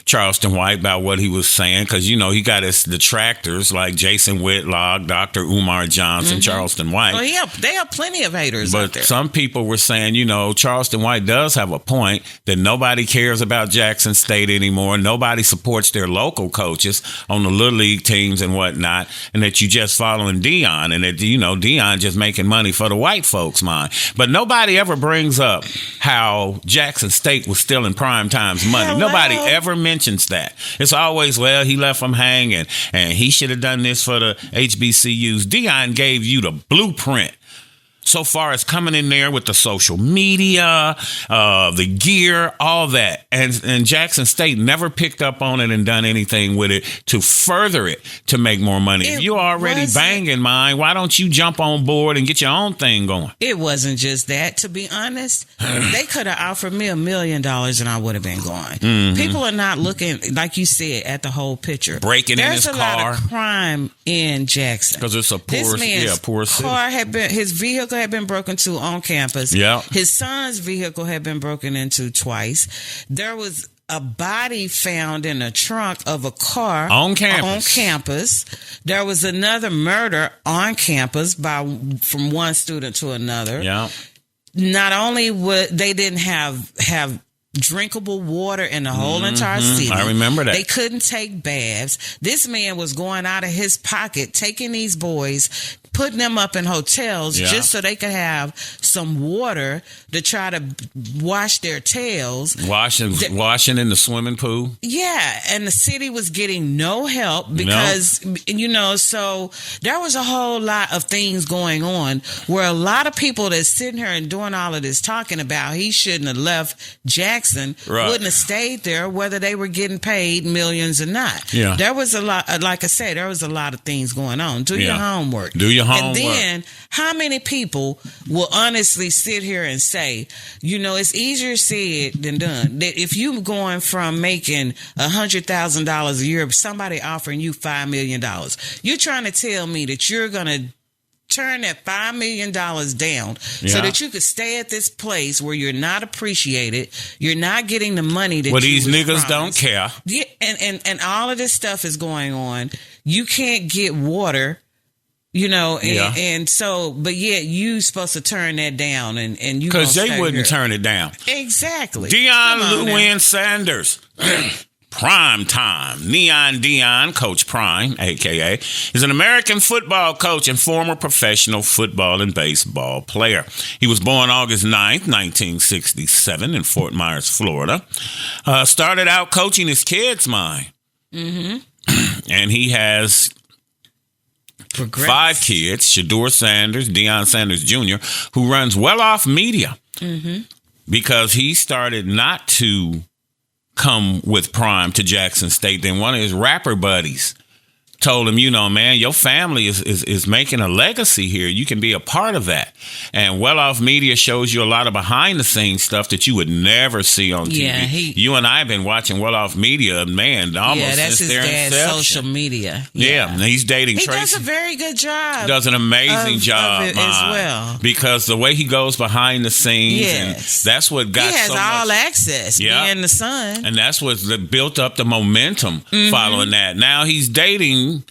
Charleston White about what he was saying because, you know, he got his detractors like Jason Whitlock, Dr. Umar Johnson, Charleston White. Well, they have plenty of haters out there. But some people were saying, you know, Charleston White does have a point that nobody cares about Jackson State anymore. Nobody supports their local coaches on the little league teams and whatnot, and that you just following Deion, and that, you know, Deion just making money for the white folks' mind. But nobody ever brings up how Jackson State was stealing prime time's money. Hello. Nobody ever mentions that. It's always, well, he left them hanging, and he should have done this for the HBCUs. Deion gave you the blueprint. So far as coming in there with the social media, the gear, all that. And Jackson State never picked up on it and done anything with it to further it to make more money. If you're already banging mine, why don't you jump on board and get your own thing going? It wasn't just that, to be honest. They could have offered me $1 million and I would have been going. Mm-hmm. People are not looking, like you said, at the whole picture. Breaking in his car. There's a lot of crime in Jackson. Because it's a poor city. Car had been, his vehicle had been broken into on campus. Yeah. His son's vehicle had been broken into twice. There was a body found in a trunk of a car on campus. There was another murder on campus from one student to another. Yeah. Not only would they didn't have drinkable water in the whole entire city. I remember that. They couldn't take baths. This man was going out of his pocket, taking these boys, putting them up in hotels just so they could have some water to try to wash their tails. Washing in the swimming pool. Yeah, and the city was getting no help because, you know, so there was a whole lot of things going on where a lot of people that's sitting here and doing all of this talking about he shouldn't have left Jackson, wouldn't have stayed there whether they were getting paid millions or not. Yeah. There was a lot, like I said, there was a lot of things going on. Do your homework. Do your homework. And then, how many people will honestly sit here and say, you know, it's easier said than done. That if you're going from making $100,000 a year, somebody offering you $5 million, you're trying to tell me that you're going to turn that $5 million down so that you could stay at this place where you're not appreciated, you're not getting the money that these niggas don't care. Yeah, and all of this stuff is going on. You can't get water. You know, and so, but yet you supposed to turn that down, and you because they wouldn't turn it down. Exactly. Deion Sanders, prime time. Neon Deion, Coach Prime, aka, is an American football coach and former professional football and baseball player. He was born August 9th, 1967, in Fort Myers, Florida. Started out coaching his kids, and he has 5 kids, Shador Sanders, Deion Sanders Jr., who runs Well Off Media because he started not to come with Prime to Jackson State. Then one of his rapper buddies told him, you know, man, your family is making a legacy here. You can be a part of that. And Well Off Media shows you a lot of behind the scenes stuff that you would never see on TV. Yeah, you and I have been watching Well Off Media, man, almost that's since his their dad's inception. social media. Yeah, and he's dating He Tracy. does a very good job. Does an amazing job of it as well. because the way he goes behind the scenes, and that's what got he has so all much access, being the son, and that's what built up the momentum following that. Now he's dating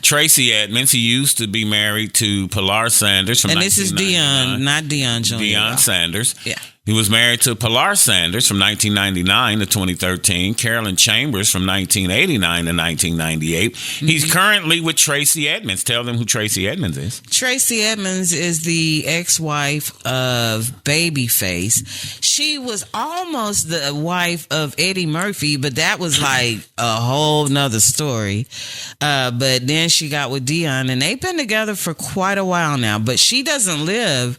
Tracy Edmonds. He used to be married to Pilar Sanders from and this is Deion, not Deion Jr. Deion Sanders. Yeah. He was married to Pilar Sanders from 1999 to 2013, Carolyn Chambers from 1989 to 1998. He's currently with Tracy Edmonds. Tell them who Tracy Edmonds is. Tracy Edmonds is the ex-wife of Babyface. She was almost the wife of Eddie Murphy, but that was like a whole nother story. But then she got with Deion, and they've been together for quite a while now. But she doesn't live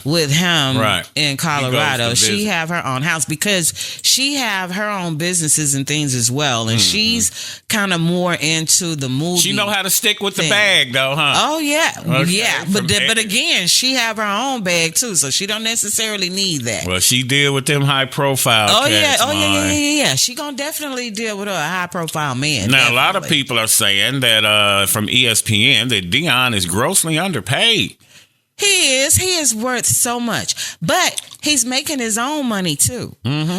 with him in Colorado. Colorado. She have her own house because she have her own businesses and things as well. And she's kind of more into the movie. She know how to stick with the bag though, huh? Oh yeah. Okay. Yeah. But again, she have her own bag too, so she don't necessarily need that. Well, she deal with them high profile cats. Yeah. She gonna definitely deal with a high profile man. Now, a lot of people are saying that from ESPN that Deion is grossly underpaid. He is worth so much, but he's making his own money too.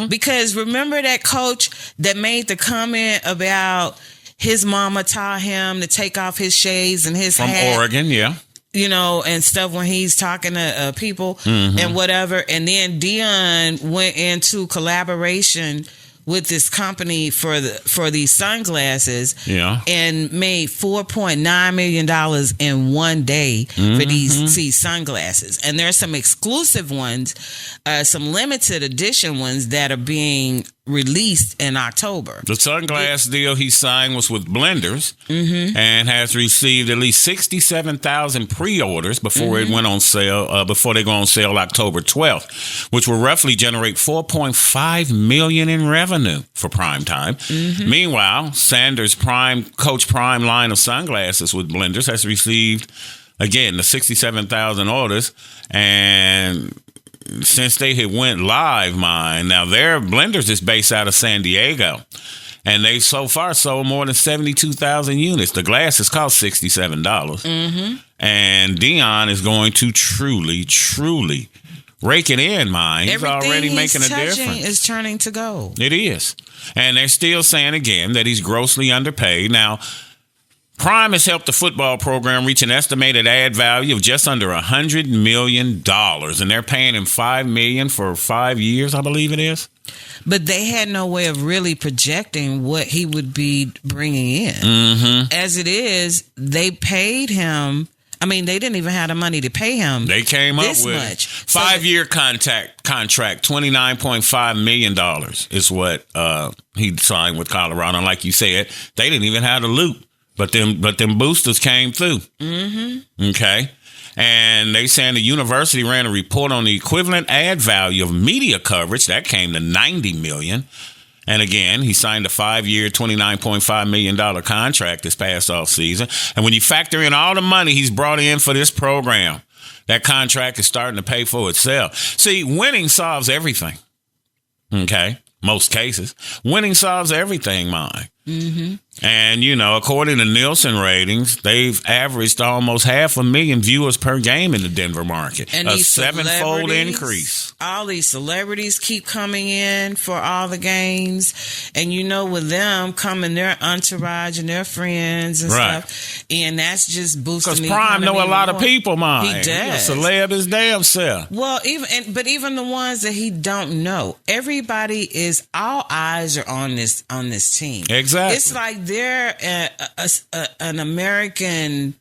Because remember that coach that made the comment about his mama taught him to take off his shades and his From hat, Oregon, yeah. you know, and stuff when he's talking to people and whatever. And then Deion went into collaboration with this company for these sunglasses, and made $4.9 million in one day for these sunglasses. And there's some exclusive ones, some limited edition ones that are being released in October. The sunglass deal he signed was with Blenders and has received at least 67,000 pre-orders before it went on sale, before they go on sale October 12th, which will roughly generate $4.5 million in revenue for prime time. Meanwhile, Sanders' Coach Prime line of sunglasses with Blenders has received, again, the 67,000 orders, and since they had went live, now their Blenders is based out of San Diego, and they so far sold more than 72,000 units. The glasses cost $67, and Deion is going to truly rake it in, He's Everything already making a touching difference. is turning to gold. It is, and they're still saying again that he's grossly underpaid. Now, Prime has helped the football program reach an estimated ad value of just under $100 million, and they're paying him $5 million for 5 years, I believe it is. But they had no way of really projecting what he would be bringing in. As it is, they paid him. I mean, they didn't even have the money to pay him. They came up this with much. 5-year contract, $29.5 million is what he signed with Colorado. And like you said, they didn't even have the loop. But them boosters came through. Okay. And they saying the university ran a report on the equivalent ad value of media coverage. That came to $90 million. And again, he signed a 5-year, $29.5 million contract this past offseason. And when you factor in all the money he's brought in for this program, that contract is starting to pay for itself. See, winning solves everything. Okay. Most cases. Winning solves everything, And, you know, according to Nielsen ratings, they've averaged almost 500,000 viewers per game in the Denver market. And a these 7-fold increase. All these celebrities keep coming in for all the games. And, you know, with them coming their entourage and their friends and stuff. And that's just boosting the Because Prime know a lot of people, He does. He's a celeb his damn self. Well, even the ones that he don't know, everybody all eyes are on this team. Exactly. It's like they're an American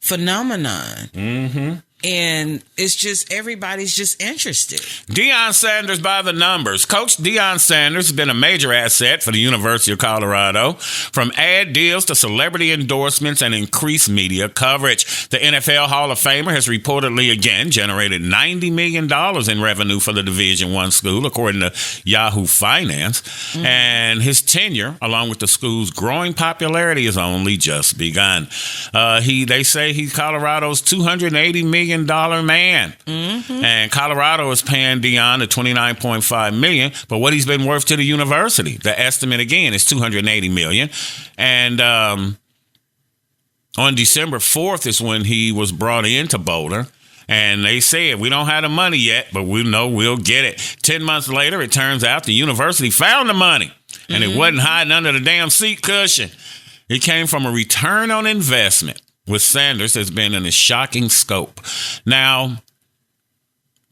phenomenon. And it's just, everybody's just interested. Deion Sanders by the numbers. Coach Deion Sanders has been a major asset for the University of Colorado, from ad deals to celebrity endorsements and increased media coverage. The NFL Hall of Famer has reportedly again generated $90 million in revenue for the Division I school, according to Yahoo Finance. And his tenure, along with the school's growing popularity, has only just begun. They say he's Colorado's $280 million man. And Colorado is paying Deion the $29.5 million, but what he's been worth to the university, the estimate again is $280 million. And on December 4th is when he was brought into Boulder. And they said, we don't have the money yet, but we know we'll get it. 10 months later, it turns out the university found the money, and it wasn't hiding under the damn seat cushion. It came from a return on investment with Sanders has been in a shocking scope. Now,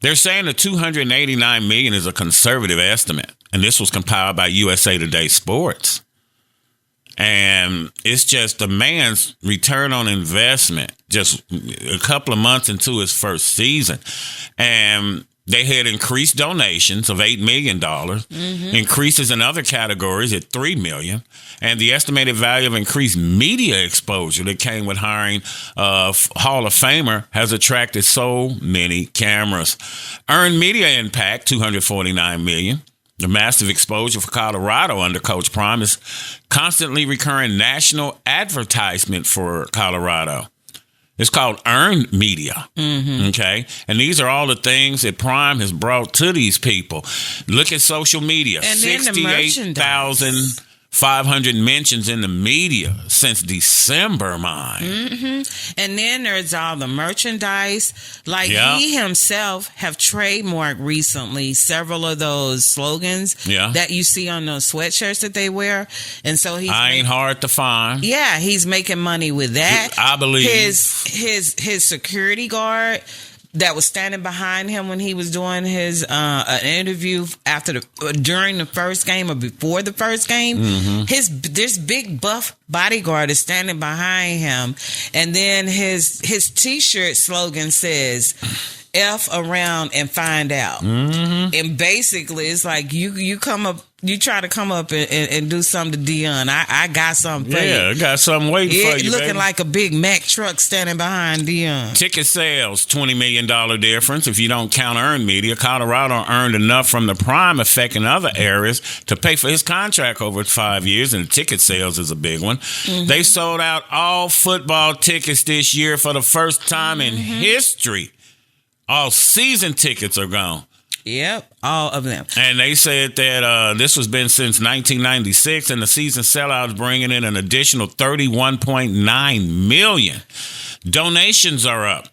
they're saying the $289 million is a conservative estimate, and this was compiled by USA Today Sports. And it's just the man's return on investment just a couple of months into his first season. And They had increased donations of $8 million, increases in other categories at $3 million, and the estimated value of increased media exposure that came with hiring a Hall of Famer has attracted so many cameras. Earned media impact, $249 million. The massive exposure for Colorado under Coach Prime is constantly recurring national advertisement for Colorado. It's called earned media. Okay. And these are all the things that Prime has brought to these people. Look at social media. And then the 68,500 mentions in the media since December, And then there's all the merchandise. Like he himself have trademarked recently several of those slogans that you see on those sweatshirts that they wear. And so I ain't hard to find. Yeah, he's making money with that. I believe his security guard that was standing behind him when he was doing his an interview during the first game or before the first game. This big buff bodyguard is standing behind him, and then his T-shirt slogan says "F around and find out." And basically, it's like you come up. You try to come up and do something to Deion. I got something for you. Yeah, I got something waiting for you, looking baby. like a big Mack truck standing behind Deion. Ticket sales, $20 million difference. If you don't count earned media, Colorado earned enough from the Prime effect in other areas to pay for his contract over 5 years, and the ticket sales is a big one. They sold out all football tickets this year for the first time in history. All season tickets are gone. Yep, all of them. And they said that this has been since 1996, and the season sellouts bringing in an additional $31.9 million. Donations are up.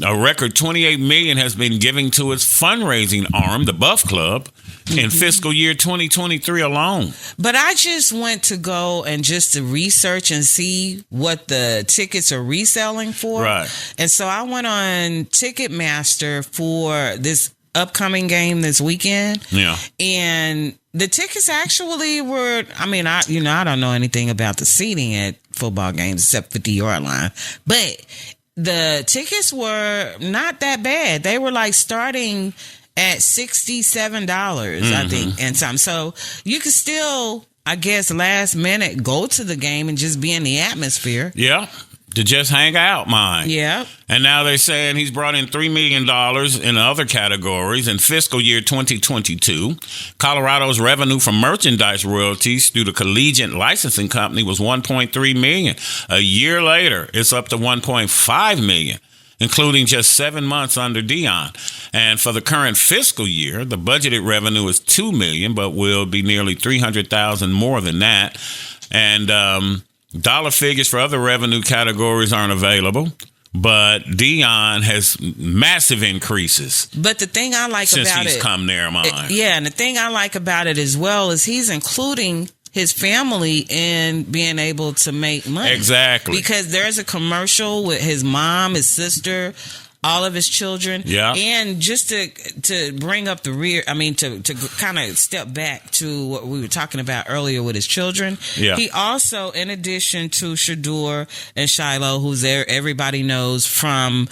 A record $28 million has been given to its fundraising arm, the Buff Club, in fiscal year 2023 alone. But I just went to go and just to research and see what the tickets are reselling for. Right. And so I went on Ticketmaster for this upcoming game this weekend. Yeah. And the tickets actually were, I don't know anything about the seating at football games except 50-yard line. But the tickets were not that bad. They were like starting at $67, I think, and some. So you could still, I guess, last minute go to the game and just be in the atmosphere. Yeah. To just hang out, mine. Yeah. And now they're saying he's brought in $3 million in other categories. In fiscal year 2022, Colorado's revenue from merchandise royalties through the collegiate licensing company was $1.3 million. A year later, it's up to $1.5 million, including just 7 months under Deion. And for the current fiscal year, the budgeted revenue is $2 million, but will be nearly $300,000 more than that. And dollar figures for other revenue categories aren't available, but Deion has massive increases. But the thing I like since about he's it, come near mine. And the thing I like about it as well is he's including his family in being able to make money. Exactly. Because there's a commercial with his mom, his sister, all of his children. Yeah. And just to bring up the rear, to kind of step back to what we were talking about earlier with his children. Yeah. He also, in addition to Shador and Shiloh, who's there, everybody knows from,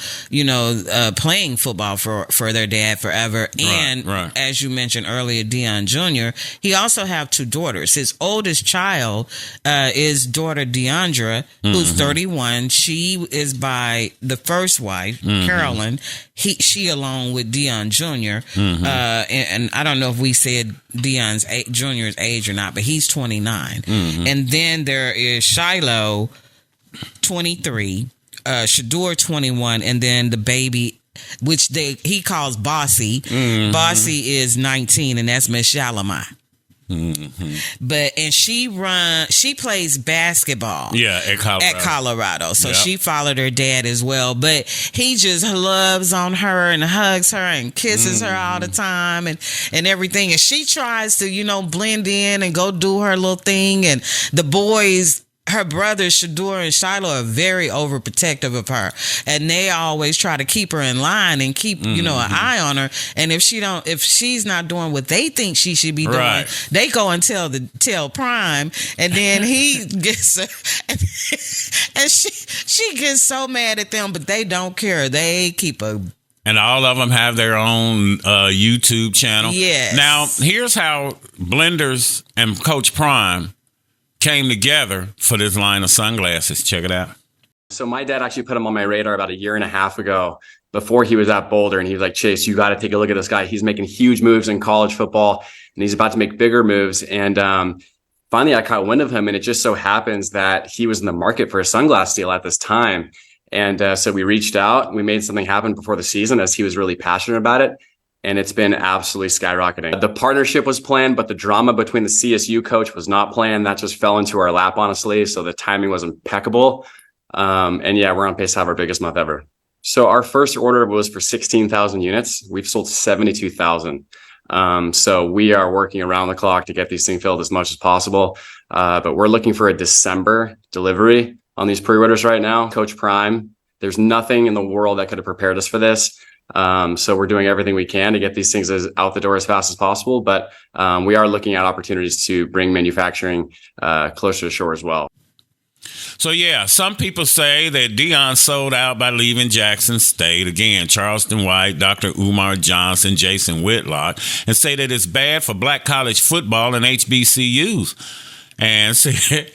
playing football for their dad forever. And as you mentioned earlier, Deion Jr., he also have two daughters. His oldest child is daughter Deandra, who's 31. She is by the first wife, Carolyn. She along with Deion Jr. And I don't know if we said Deion's Jr.'s age or not, but he's 29. And then there is Shiloh, 23, Shador, 21, and then the baby, which he calls Bossy. Bossy is 19, and that's Miss Shalimar. But she plays basketball at Colorado. So she followed her dad as well, but he just loves on her and hugs her and kisses her all the time and everything, and she tries to blend in and go do her little thing, and the boys, her brothers Shador and Shiloh, are very overprotective of her, and they always try to keep her in line and keep an eye on her. And if she's not doing what they think she should be doing, they go and tell Prime, and then he gets and she gets so mad at them, but they don't care. They keep a And all of them have their own YouTube channel. Yes. Now, here's how Blenders and Coach Prime came together for this line of sunglasses. Check it out. So my dad actually put him on my radar about 1.5 years ago before he was at Boulder. And he was like, Chase, you got to take a look at this guy. He's making huge moves in college football and he's about to make bigger moves. And finally, I caught wind of him. And it just so happens that he was in the market for a sunglass deal at this time. And so we reached out, we made something happen before the season as he was really passionate about it. And it's been absolutely skyrocketing. The partnership was planned, but the drama between the CSU coach was not planned. That just fell into our lap, honestly. So the timing was impeccable. And yeah, we're on pace to have our biggest month ever. So our first order was for 16,000 units. We've sold 72,000. So we are working around the clock to get these things filled as much as possible. But we're looking for a December delivery on these pre-orders right now. Coach Prime, there's nothing in the world that could have prepared us for this. So we're doing everything we can to get these things out the door as fast as possible. But we are looking at opportunities to bring manufacturing closer to shore as well. So, yeah, some people say that Deion sold out by leaving Jackson State. Again, Charleston White, Dr. Umar Johnson, Jason Whitlock, and say that it's bad for black college football and HBCUs. And see,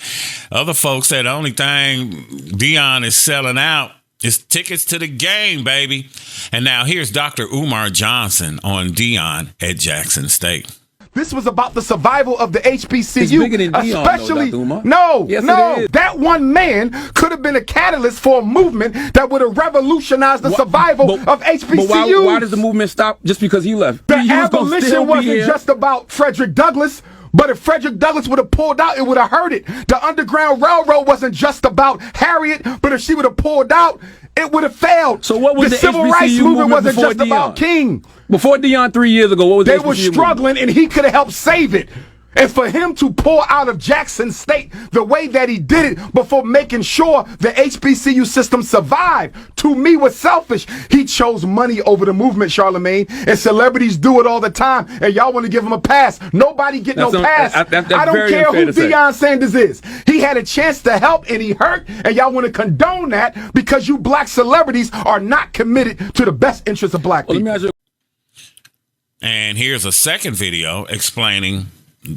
other folks say the only thing Deion is selling out is tickets to the game, baby. And now here's Dr. Umar Johnson on Deion at Jackson State. This was about the survival of the HBCU. It's bigger than Deion, especially, though, Dr. Umar. no, Yes, no. it is. That one man could have been a catalyst for a movement that would have revolutionized the survival of HBCU. But why does the movement stop just because he left? The He was gonna still abolition be wasn't here. just about Frederick Douglass. But if Frederick Douglass would have pulled out, it would have hurt it. The Underground Railroad wasn't just about Harriet, but if she would have pulled out, it would have failed. So what was the civil HBCU rights movement wasn't before just about Deion? King. Before Deion 3 years ago, what was They the were HBCU struggling, and he could have helped save it. And for him to pull out of Jackson State the way that he did it before making sure the HBCU system survived, to me was selfish. He chose money over the movement, Charlemagne, and celebrities do it all the time, and y'all want to give him a pass. Nobody get no pass. I don't care who Deion Sanders is. He had a chance to help, and he hurt, and y'all want to condone that because you black celebrities are not committed to the best interests of black people. And here's a second video explaining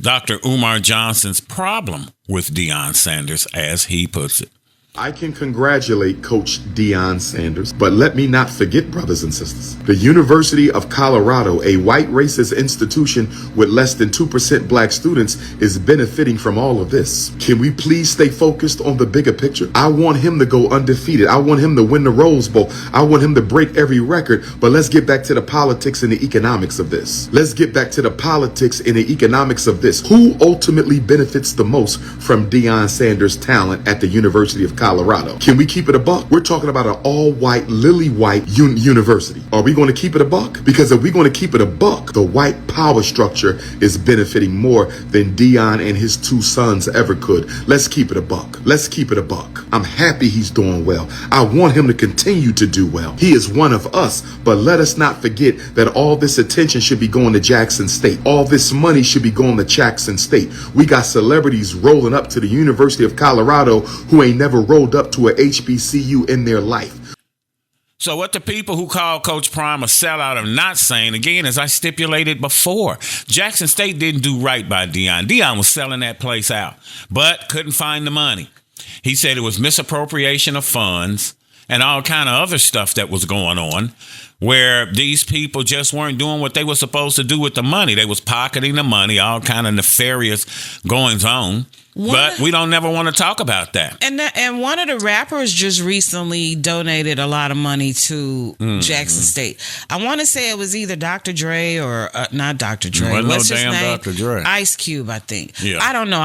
Dr. Umar Johnson's problem with Deion Sanders, as he puts it. I can congratulate Coach Deion Sanders, but let me not forget, brothers and sisters, the University of Colorado, a white racist institution with less than 2% black students, is benefiting from all of this. Can we please stay focused on the bigger picture? I want him to go undefeated. I want him to win the Rose Bowl. I want him to break every record, but let's get back to the politics and the economics of this. Let's get back to the politics and the economics of this. Who ultimately benefits the most from Deion Sanders' talent at the University of Colorado? Can we keep it a buck? We're talking about an all-white, lily-white university. Are we going to keep it a buck? Because if we're going to keep it a buck, the white power structure is benefiting more than Deion and his two sons ever could. Let's keep it a buck. Let's keep it a buck. I'm happy he's doing well. I want him to continue to do well. He is one of us, but let us not forget that all this attention should be going to Jackson State. All this money should be going to Jackson State. We got celebrities rolling up to the University of Colorado who ain't never rolled up to a HBCU in their life. So what the people who call Coach Prime a sellout are not saying, again, as I stipulated before, Jackson State didn't do right by Deion. Deion was selling that place out, but couldn't find the money. He said it was misappropriation of funds and all kind of other stuff that was going on, where these people just weren't doing what they were supposed to do with the money. They was pocketing the money, all kind of nefarious goings on. But we don't never want to talk about that. And one of the rappers just recently donated a lot of money to Jackson State. I want to say it was either Dr. Dre or not Dr. Dre. Wasn't What's no his damn name? Dr. Dre. Ice Cube, I think. Yeah. I don't know.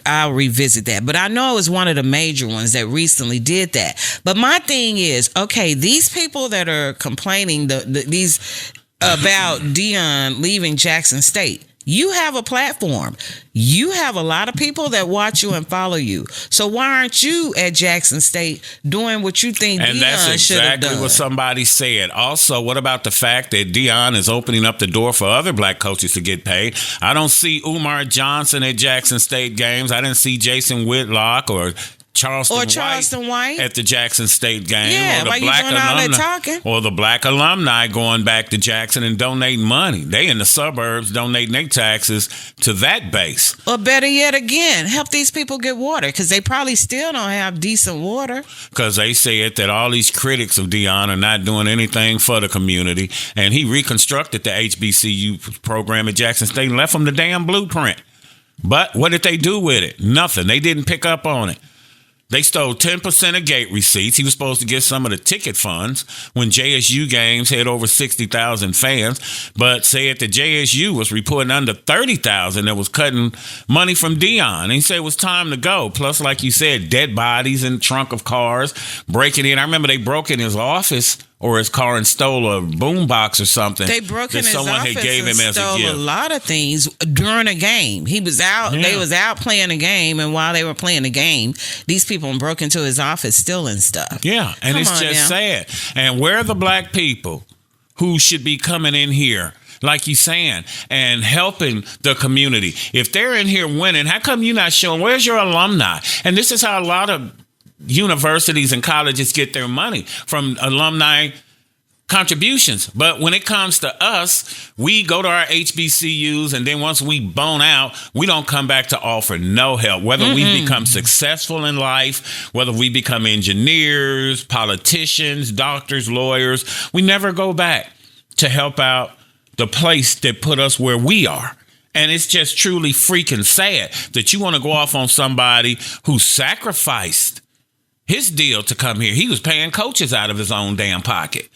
I'll revisit that. But I know it was one of the major ones that recently did that. But my thing is, okay, these people that are complaining these about Deion leaving Jackson State. You have a platform. You have a lot of people that watch you and follow you. So why aren't you at Jackson State doing what you think and Deion that's should have exactly done? what somebody said. Also, what about the fact that Deion is opening up the door for other black coaches to get paid? I don't see Umar Johnson at Jackson State games. I didn't see Jason Whitlock or Charleston White at the Jackson State game. Yeah, or the why you black doing all that talking? Or the black alumni going back to Jackson and donating money. They in the suburbs donating their taxes to that base. Or better yet, again, help these people get water, because they probably still don't have decent water. Because they said that all these critics of Deion are not doing anything for the community. And he reconstructed the HBCU program at Jackson State and left them the damn blueprint. But what did they do with it? Nothing. They didn't pick up on it. They stole 10% of gate receipts. He was supposed to get some of the ticket funds when JSU games had over 60,000 fans, but said that JSU was reporting under 30,000 that was cutting money from Deion. And he said it was time to go. Plus, like you said, dead bodies in the trunk of cars, breaking in. I remember they broke in his office or his car and stole a boombox or something. They broke in his someone office had gave and him as stole a gift. a lot of things during a game. He was out. Yeah. They was out playing a game, and while they were playing the game, these people broke into his office stealing stuff. Yeah, and Come it's on just now. sad. And where are the black people who should be coming in here, like you saying, and helping the community? If they're in here winning, how come you're not showing? Where's your alumni? And this is how a lot of universities and colleges get their money, from alumni contributions. But when it comes to us, we go to our HBCUs, and then once we bone out, we don't come back to offer no help. Whether we become successful in life, whether we become engineers, politicians, doctors, lawyers, we never go back to help out the place that put us where we are. And it's just truly freaking sad that you want to go off on somebody who sacrificed his deal to come here. He was paying coaches out of his own damn pocket.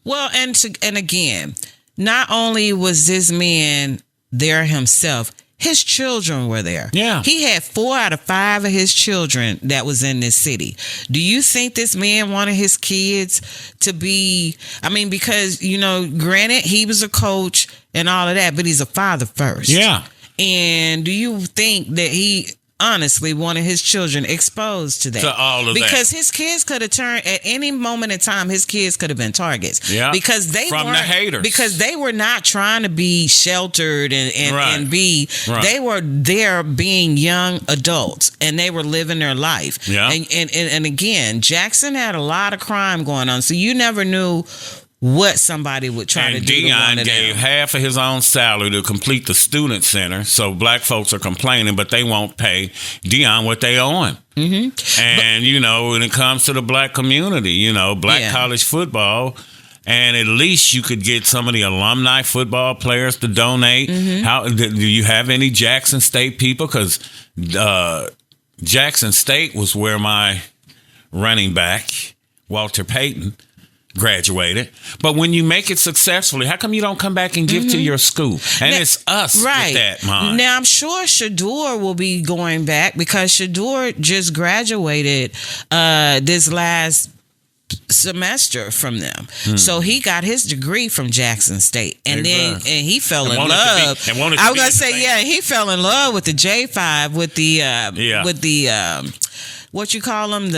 Well, and again, not only was this man there himself, his children were there. Yeah. He had 4 out of 5 of his children that was in this city. Do you think this man wanted his kids to be, I mean, because, you know, granted, he was a coach and all of that, but he's a father first. Yeah. And do you think that he honestly wanted his children exposed to that? To all of that. Because his kids could have turned, at any moment in time, his kids could have been targets. Yeah. Because they From the weren't, haters. because they were not trying to be sheltered and be, they were there being young adults, and they were living their life. Yeah. And again, Jackson had a lot of crime going on, so you never knew what somebody would try to do to one Deion of gave them. half of his own salary to complete the student center, so black folks are complaining, but they won't pay Deion what they owe him. Mm-hmm. And, you know, when it comes to the black community, you know, black college football, and at least you could get some of the alumni football players to donate. Mm-hmm. How do you have any Jackson State people? Because Jackson State was where my running back, Walter Payton, graduated. But when you make it successfully, how come you don't come back and give to your school? And Now, it's us with that, man. Now, I'm sure Shador will be going back, because Shador just graduated this last semester from them. So he got his degree from Jackson State, and then he fell in love. I was gonna say, he fell in love with the J5, with the what you call them,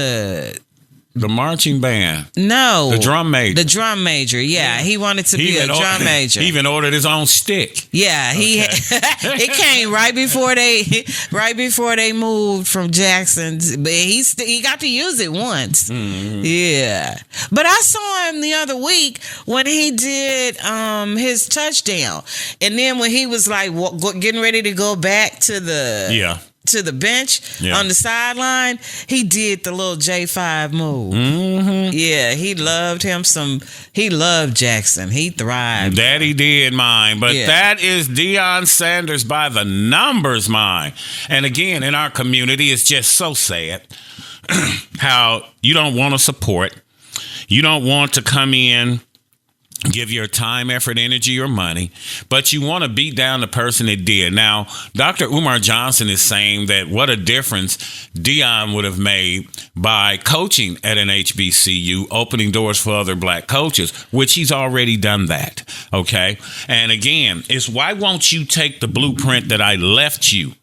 the marching band. No. The drum major. The drum major, yeah. He wanted to be a drum major. He even ordered his own stick. Yeah, it came right before they moved from Jackson, but he got to use it once. Mm-hmm. Yeah. But I saw him the other week when he did his touchdown. And then when he was like getting ready to go back to the bench on the sideline, he did the little J5 move. Mm-hmm. Yeah, he loved Jackson. He thrived. Daddy did mine. But that is Deion Sanders by the numbers, mine. And again, in our community, it's just so sad how you don't want to support. You don't want to come in, give your time, effort, energy, or money, but you want to beat down the person that did. Now, Dr. Umar Johnson is saying that what a difference Deion would have made by coaching at an HBCU, opening doors for other black coaches, which he's already done that, okay? And again, it's why won't you take the blueprint that I left you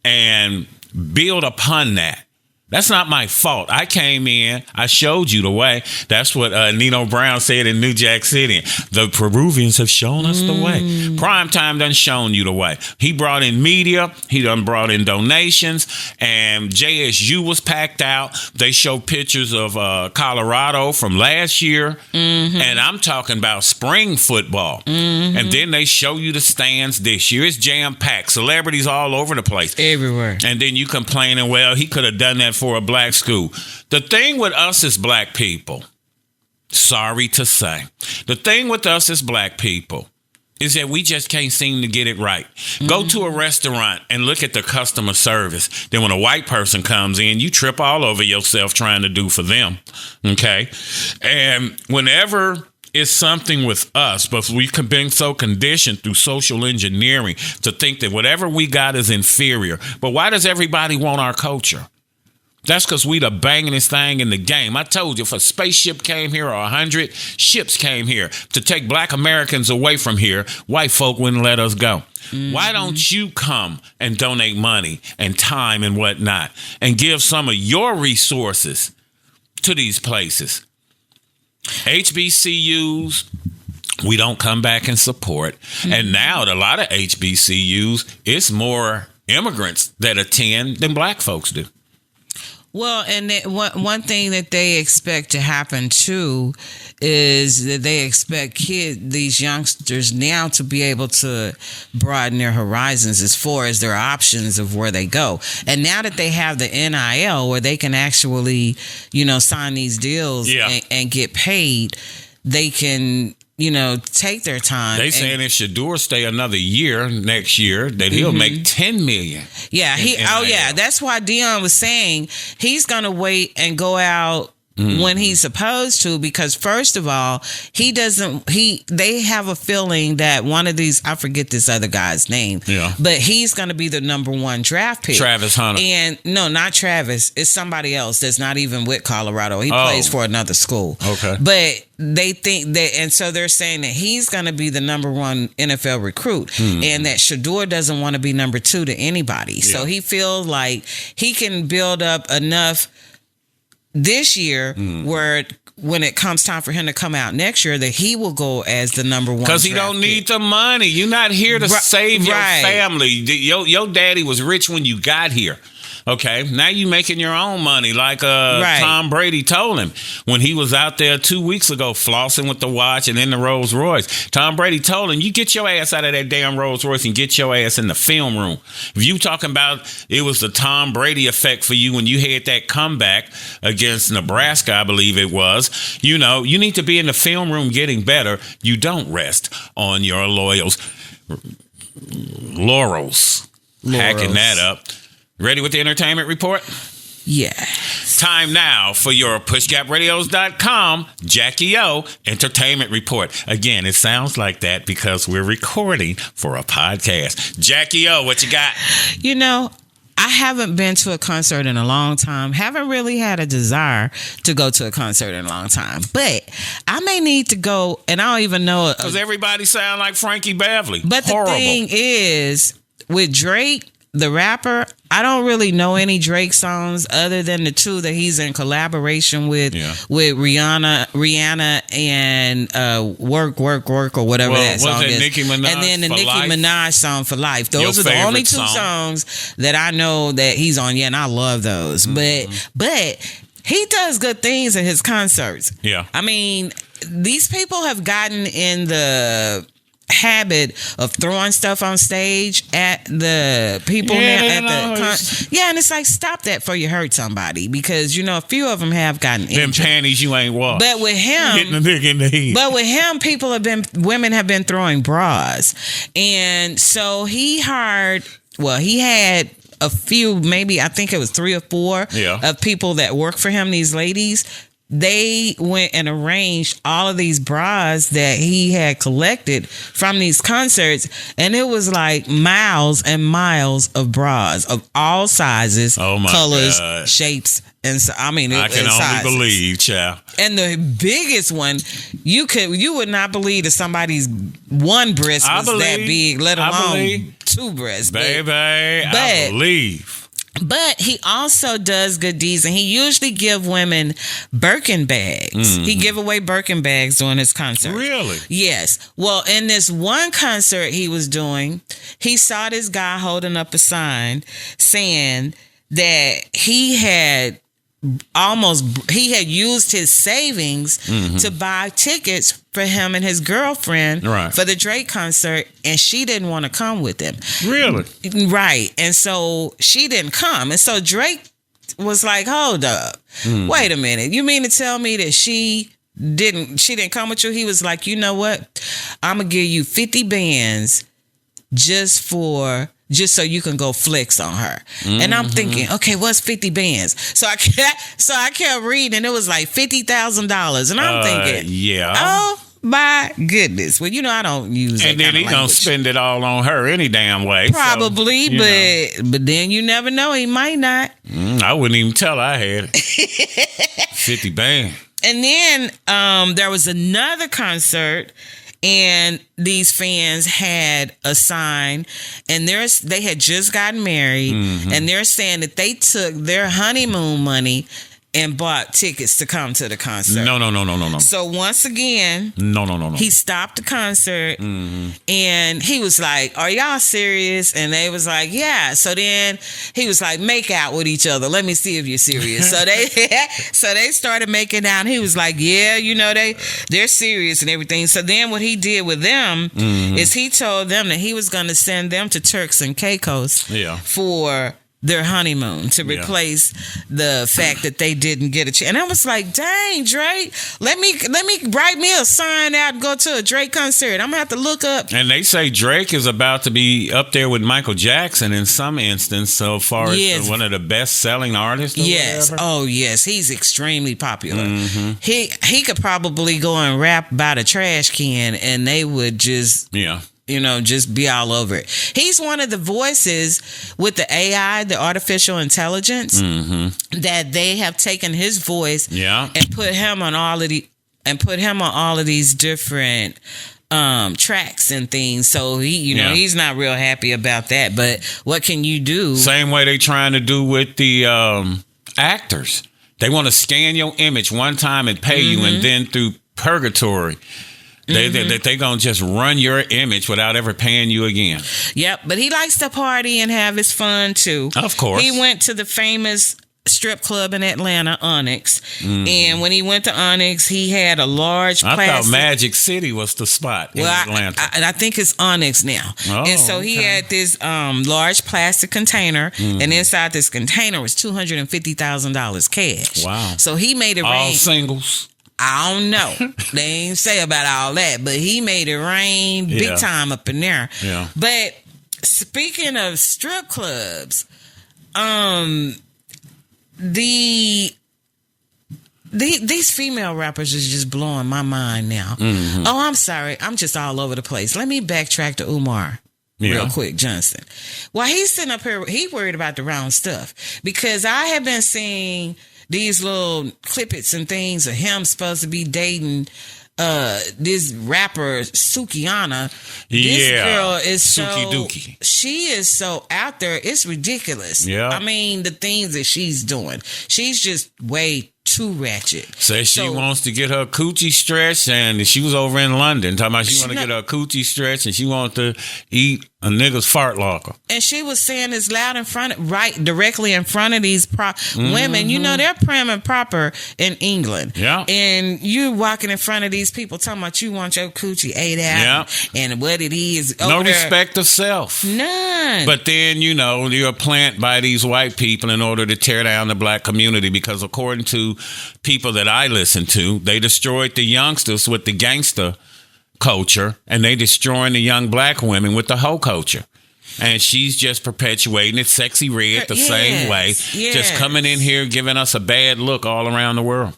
and build upon that? That's not my fault. I came in, I showed you the way. That's what Nino Brown said in New Jack City. The Peruvians have shown us the way. Primetime done shown you the way. He brought in media. He done brought in donations. And JSU was packed out. They showed pictures of Colorado from last year. And I'm talking about spring football. And then they show you the stands this year. It's jam-packed. Celebrities all over the place. Everywhere. And then you complaining, well, he could have done that for a black school. The thing with us as black people, sorry to say, the thing with us as black people is that we just can't seem to get it right. Go to a restaurant and look at the customer service. Then when a white person comes in, you trip all over yourself trying to do for them. Okay? And whenever it's something with us, but we've been so conditioned through social engineering to think that whatever we got is inferior. But why does everybody want our culture? That's because we the bangingest thing in the game. I told you, if a spaceship came here or 100 ships came here to take black Americans away from here, white folk wouldn't let us go. Why don't you come and donate money and time and whatnot and give some of your resources to these places? HBCUs, we don't come back and support. And now a lot of HBCUs, it's more immigrants that attend than black folks do. Well, and one thing that they expect to happen too is that they expect these youngsters now to be able to broaden their horizons as far as their options of where they go. And now that they have the NIL where they can actually, sign these deals and get paid, they can, take their time. They saying if Shador stay another year next year, that he'll make $10 million. Yeah, that's why Deion was saying he's gonna wait and go out when he's supposed to, because first of all, they have a feeling that one of these, I forget this other guy's name, but he's gonna be the number one draft pick. Travis Hunter. And no, not Travis, it's somebody else that's not even with Colorado. He plays for another school. Okay. But they think that, and so they're saying that he's going to be the number one NFL recruit, and that Shador doesn't want to be number two to anybody. So he feels like he can build up enough this year where when it comes time for him to come out next year, that he will go as the number one. Because he don't need the money. You're not here to save your family. Your daddy was rich when you got here. Okay, now you making your own money like Tom Brady told him when he was out there 2 weeks ago flossing with the watch and in the Rolls Royce. Tom Brady told him, you get your ass out of that damn Rolls Royce and get your ass in the film room. If you talking about it was the Tom Brady effect for you when you had that comeback against Nebraska, I believe it was, you need to be in the film room getting better. You don't rest on your laurels. Hacking that up. Ready with the entertainment report? Yeah. Time now for your pushgapradios.com Jackie O entertainment report. Again, it sounds like that because we're recording for a podcast. Jackie O, what you got? I haven't been to a concert in a long time. Haven't really had a desire to go to a concert in a long time. But I may need to go, and I don't even know. Because everybody sound like Frankie Beverly. But the thing is, with Drake, the rapper, I don't really know any Drake songs other than the two that he's in collaboration with Rihanna and Work or whatever that song is. Nicki Minaj, and then the Nicki Minaj song For Life. Those are the only two songs that I know that he's on. Yeah, and I love those. But he does good things at his concerts. Yeah. I mean, these people have gotten in the habit of throwing stuff on stage at the people and it's like, stop that before you hurt somebody, because a few of them have gotten injured. Them panties you ain't washed. But with him, hitting the dick in the head. But with him, women have been throwing bras, and so he had a few, maybe I think it was 3 or 4 of people that work for him. These ladies, they went and arranged all of these bras that he had collected from these concerts, and it was like miles and miles of bras of all sizes, colors, shapes, and so I mean, I can only believe, child. And the biggest one, you would not believe that somebody's one breast was that big, let alone 2 breasts, baby. I believe. But he also does good deeds, and he usually give women Birkin bags. He give away Birkin bags during his concert. Really? Yes. Well, in this one concert he was doing, he saw this guy holding up a sign saying that he had used his savings to buy tickets for him and his girlfriend for the Drake concert, and she didn't want to come with him. Really? Right. And so she didn't come. And so Drake was like, hold up. Wait a minute. You mean to tell me that she didn't come with you? He was like, you know what? I'm going to give you 50 bands just so you can go flex on her. And I'm thinking, okay, what's 50 bands? So I kept reading, and it was like $50,000. And I'm thinking, oh my goodness. Well, I don't use it. And then he gonna spend it all on her any damn way. Probably, but then you never know. He might not. I wouldn't even tell I had it. 50 band. And then there was another concert, and these fans had a sign, and they had just gotten married, and they're saying that they took their honeymoon money and bought tickets to come to the concert. No. So once again, no. He stopped the concert, and he was like, "Are y'all serious?" And they was like, "Yeah." So then he was like, "Make out with each other. Let me see if you're serious." So they started making out. And he was like, "Yeah, they're serious and everything." So then what he did with them is he told them that he was going to send them to Turks and Caicos for their honeymoon to replace the fact that they didn't get a chance. And I was like, dang, Drake, let me write me a sign out and go to a Drake concert. I'm gonna have to look up. And they say Drake is about to be up there with Michael Jackson in some instance, so far as one of the best selling artists. Yes. Whatever. Oh yes, he's extremely popular. He could probably go and rap about a trash can, and they would just just be all over it. He's one of the voices with the AI, the artificial intelligence, that they have taken his voice and put him on all of these different tracks and things. So he's not real happy about that. But what can you do? Same way they trying to do with the actors. They want to scan your image one time and pay you, and then through purgatory. They gonna just run your image without ever paying you again. Yep, but he likes to party and have his fun too. Of course. He went to the famous strip club in Atlanta, Onyx. And when he went to Onyx, he had a large plastic... I thought Magic City was the spot in Atlanta. I think it's Onyx now. And so he had this large plastic container, and inside this container was $250,000 cash. Wow. So he made it rain. All singles. I don't know. They ain't say about all that, but he made it rain big time up in there. Yeah. But speaking of strip clubs, these female rappers is just blowing my mind now. Oh, I'm sorry. I'm just all over the place. Let me backtrack to Umar. Real quick, Johnson. While he's sitting up here, he worried about the wrong stuff, because I have been seeing these little clippets and things of him supposed to be dating this rapper Sukiana. This girl is she is so out there. It's ridiculous. Yeah. I mean, the things that she's doing. She's just way too ratchet. Says she wants to get her coochie stretched, and she was over in London talking about she want to get her coochie stretched, and she want to eat a nigga's fart locker. And she was saying this loud directly in front of these women. They're prim and proper in England. Yeah. And you walking in front of these people talking about you want your coochie ate out and what it is. No respect of self. None. But then, you're a plant by these white people in order to tear down the black community, because according to people that I listen to, they destroyed the youngsters with the gangster culture, and they destroying the young black women with the hoe culture. And she's just perpetuating it, sexy red, the same way. Just coming in here giving us a bad look all around the world.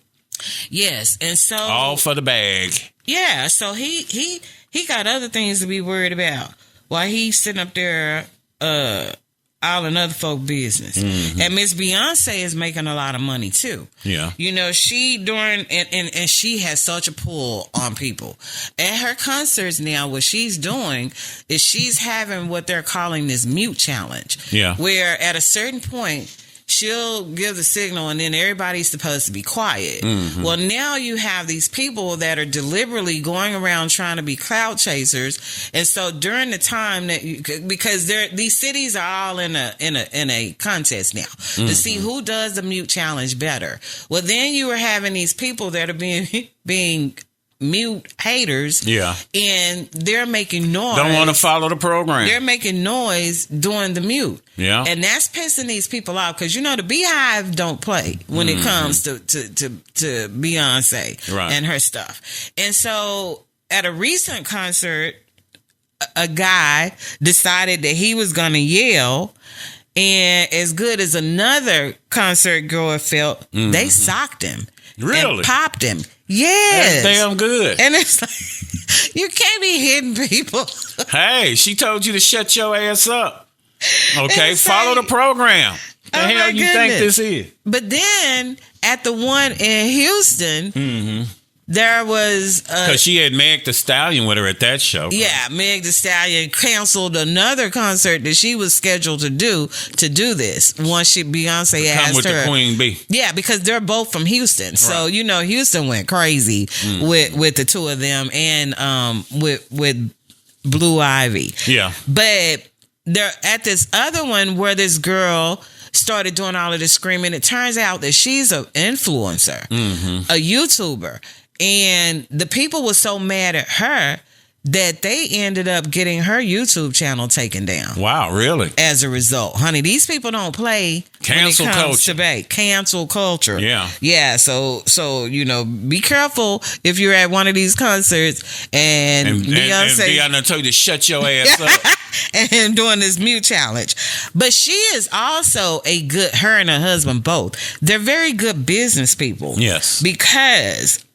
Yes, and so all for the bag. Yeah, so he got other things to be worried about while he's sitting up there all in other folk business. And Miss Beyonce is making a lot of money too. Yeah. You know, she during and she has such a pull on people. At her concerts now, what she's doing is she's having what they're calling this mute challenge. Yeah. Where at a certain point she'll give the signal and then everybody's supposed to be quiet. Well, now you have these people that are deliberately going around trying to be cloud chasers. And so during the time that because these cities are all in a contest now to see who does the mute challenge better. Well, then you were having these people that are being mute haters. Yeah. And they're making noise. Don't want to follow the program. They're making noise doing the mute. Yeah. And that's pissing these people off because, you know, the Beehive don't play when it comes to Beyonce and her stuff. And so at a recent concert, a guy decided that he was going to yell. And as good as another concert goer felt, they socked him. Really? And popped him. Yes. That's damn good. And it's like, you can't be hitting people. Hey, she told you to shut your ass up. Okay, follow the program. The hell you think this is? But then at the one in Houston, there was because she had Meg Thee Stallion with her at that show. Yeah, Meg Thee Stallion canceled another concert that she was scheduled to do this once Beyonce asked her. Come with the Queen Bee. Yeah, because they're both from Houston, so you know Houston went crazy with the two of them and with Blue Ivy. Yeah, but they're at this other one where this girl started doing all of this screaming. It turns out that she's an influencer, a YouTuber. And the people were so mad at her that they ended up getting her YouTube channel taken down. Wow, really? As a result. Honey, these people don't play cancel when it comes culture. To cancel culture. Yeah. Yeah, so you know, be careful if you're at one of these concerts and Beyonce... And Deion told you to shut your ass up. And doing this mute challenge. But she is also her and her husband both. They're very good business people. Yes. Because...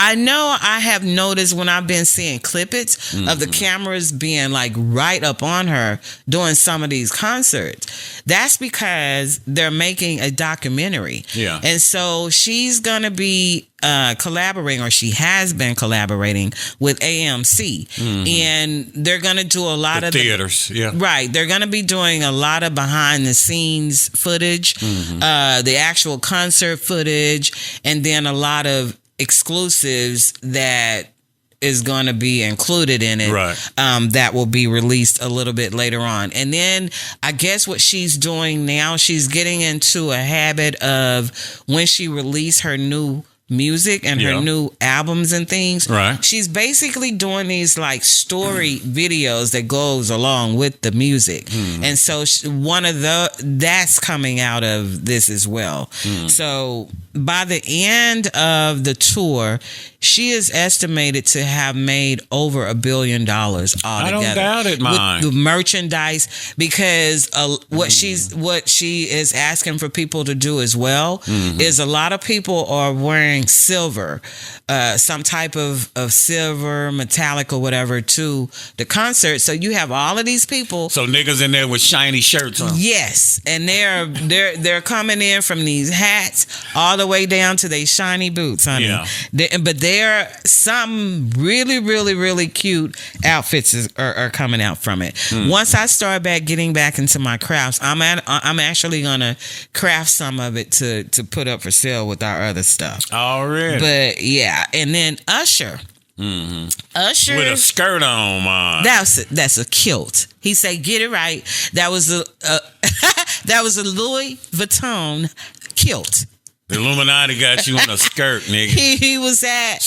I know I have noticed when I've been seeing clippets of the cameras being like right up on her doing some of these concerts. That's because they're making a documentary. Yeah. And so she's going to be collaborating, or she has been collaborating with AMC. And they're going to do a lot of theaters. Yeah. Right. They're going to be doing a lot of behind the scenes footage, the actual concert footage, and then a lot of exclusives that is going to be included in it, that will be released a little bit later on. And then I guess what she's doing now, she's getting into a habit of when she released her new music and her new albums and things, she's basically doing these like story videos that goes along with the music. And so one of that's coming out of this as well. So by the end of the tour, she is estimated to have made over $1 billion altogether. I don't doubt it, mine. With the merchandise, because what she is asking for people to do as well is a lot of people are wearing silver, some type of silver, metallic or whatever to the concert. So you have all of these people. So niggas in there with shiny shirts on. Yes, and they're coming in from these hats all the way down to their shiny boots, honey. Yeah. But there are some really, really, really cute outfits are coming out from it. Once I start getting back into my crafts, I'm actually gonna craft some of it to put up for sale with our other stuff. Already. But yeah, and then Usher. Usher with a skirt on, man. That's a kilt. He said, "Get it right." That was a that was a Louis Vuitton kilt. The Illuminati got you in a skirt, nigga. He was at...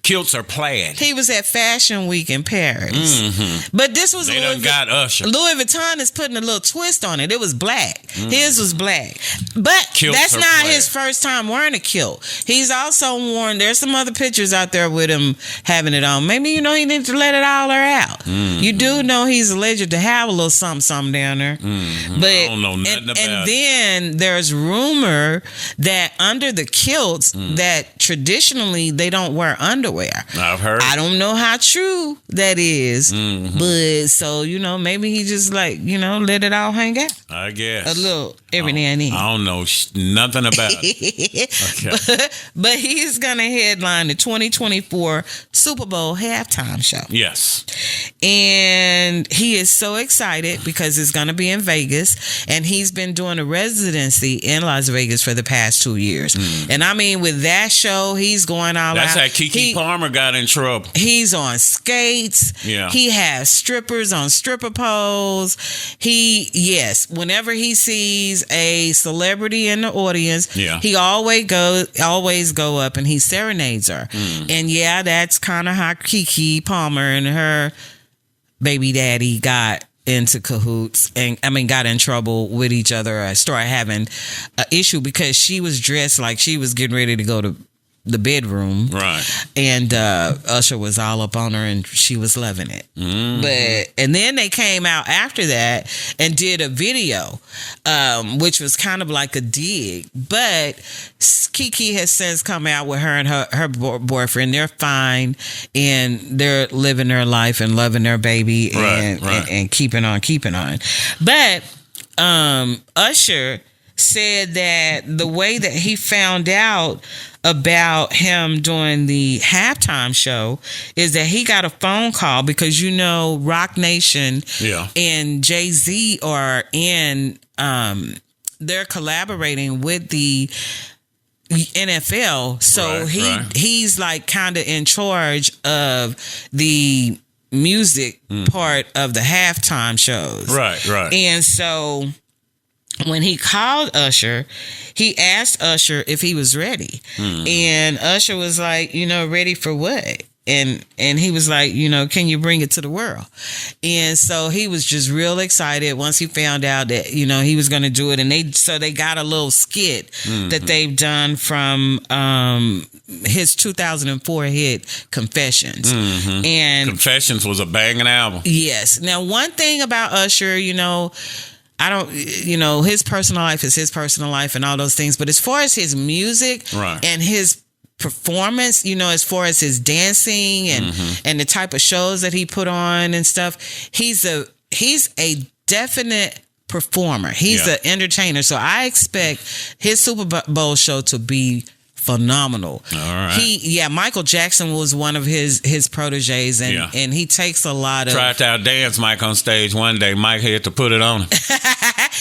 Kilts are plaid. He was at Fashion Week in Paris. But this was... They done got Usher. Louis Vuitton is putting a little twist on it. It was black. His was black. But Kilts that's are not plaid. his first time wearing a kilt. He's also worn... There's some other pictures out there with him having it on. Maybe, he needs to let it all out. You do know he's alleged to have a little something down there. But I don't know nothing about it. And then there's rumor that that under the kilts that traditionally they don't wear underwear. I've heard. I don't know how true that is, but so, maybe he just let it all hang out. I guess. A little every now and then. I don't know nothing about it. Okay. But he's going to headline the 2024 Super Bowl halftime show. Yes. And he is so excited because it's going to be in Vegas, and he's been doing a residency in Las Vegas for the past 2 years. And I mean, with that show, he's going all out. That's how Keke Palmer got in trouble. He's on skates. Yeah. He has strippers on stripper poles. Whenever he sees a celebrity in the audience, he always go up and he serenades her. And that's kind of how Keke Palmer and her baby daddy got into cahoots and got in trouble with each other, or started having an issue because she was dressed like she was getting ready to go to the bedroom, right? And Usher was all up on her, and she was loving it. And then they came out after that and did a video, which was kind of like a dig. But Keke has since come out with her and her boyfriend. They're fine, and they're living their life and loving their baby, and keeping on. But Usher said that the way that he found out about him doing the halftime show is that he got a phone call because Rock Nation and Jay-Z are they're collaborating with the NFL, so he's like kind of in charge of the music part of the halftime shows, right. And so when he called Usher, he asked Usher if he was ready. And Usher was like, ready for what? And he was like, can you bring it to the world? And so he was just real excited once he found out that, he was going to do it. And they got a little skit that they've done from his 2004 hit Confessions. And Confessions was a banging album. Yes. Now, one thing about Usher, I don't, his personal life is his personal life and all those things. But as far as his music and his performance, as far as his dancing and the type of shows that he put on and stuff, he's a definite performer. He's an entertainer. So I expect his Super Bowl show to be phenomenal. All right. Michael Jackson was one of his proteges, and he takes a lot of. Tried to outdance Mike on stage one day. Mike had to put it on him.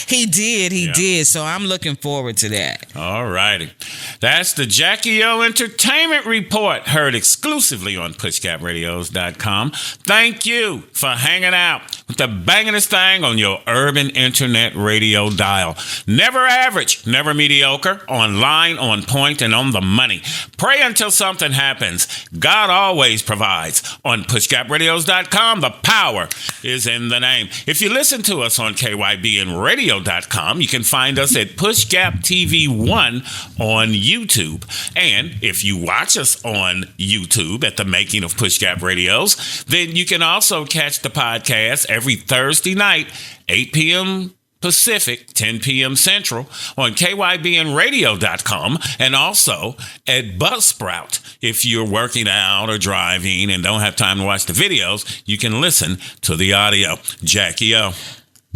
He did. So I'm looking forward to that. All righty. That's the Jackie O Entertainment Report, heard exclusively on pushcapradios.com. Thank you for hanging out with the bangingest thing on your urban internet radio dial. Never average, never mediocre, online, on point, and on the money. Pray until something happens. God always provides. On pushcapradios.com, the power is in the name. If you listen to us on KYBNradio.com, you can find us at Pushgap TV 1 on YouTube. And if you watch us on YouTube at the Making of Pushgap Radios, then you can also catch the podcast every Thursday night, 8 p.m. Pacific, 10 p.m. Central on KYBNradio.com, and also at Buzzsprout. If you're working out or driving and don't have time to watch the videos, you can listen to the audio. Jackie O.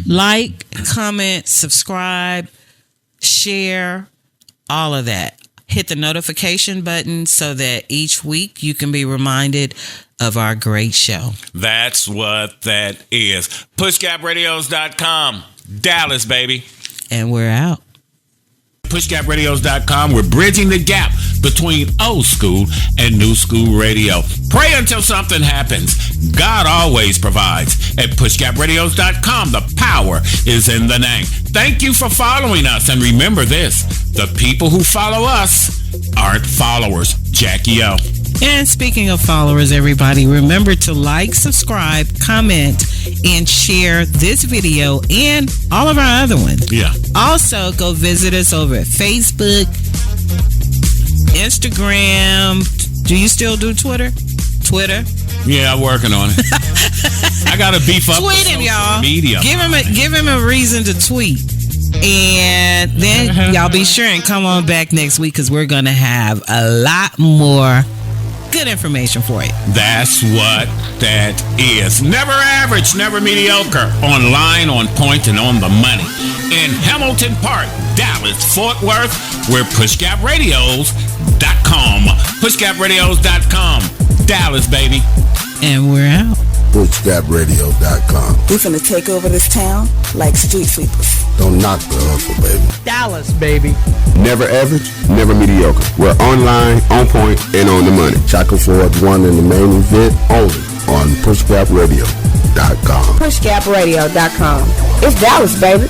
Like, comment, subscribe, share, all of that. Hit the notification button so that each week you can be reminded of our great show. That's what that is. PushGapRadios.com. Dallas, baby. And we're out. PushGapRadios.com. We're bridging the gap between old school and new school radio. Pray until something happens. God always provides. At PushGapRadios.com, the power is in the name. Thank you for following us. And remember this, the people who follow us aren't followers. Jackie O. And speaking of followers, everybody, remember to like, subscribe, comment, and share this video and all of our other ones. Yeah. Also, go visit us over at Facebook, Instagram. Do you still do Twitter? Yeah, I'm working on it. I got to beef up tweet him, y'all. Media. Give him a reason to tweet. And then y'all be sure and come on back next week because we're going to have a lot more good information for you. That's what that is. Never average, never mediocre. Online, on point, and on the money. In Hamilton Park, Dallas, Fort Worth, we're PushGapRadios.com. PushGapRadios.com. Dallas, baby. And we're out. PushGapRadio.com. We finna take over this town like street sweepers. Don't knock the hustle, baby. Dallas, baby. Never average, never mediocre. We're online, on point, and on the money. Chaco Ford won in the main event only on PushGapRadio.com. PushGapRadio.com. It's Dallas, baby.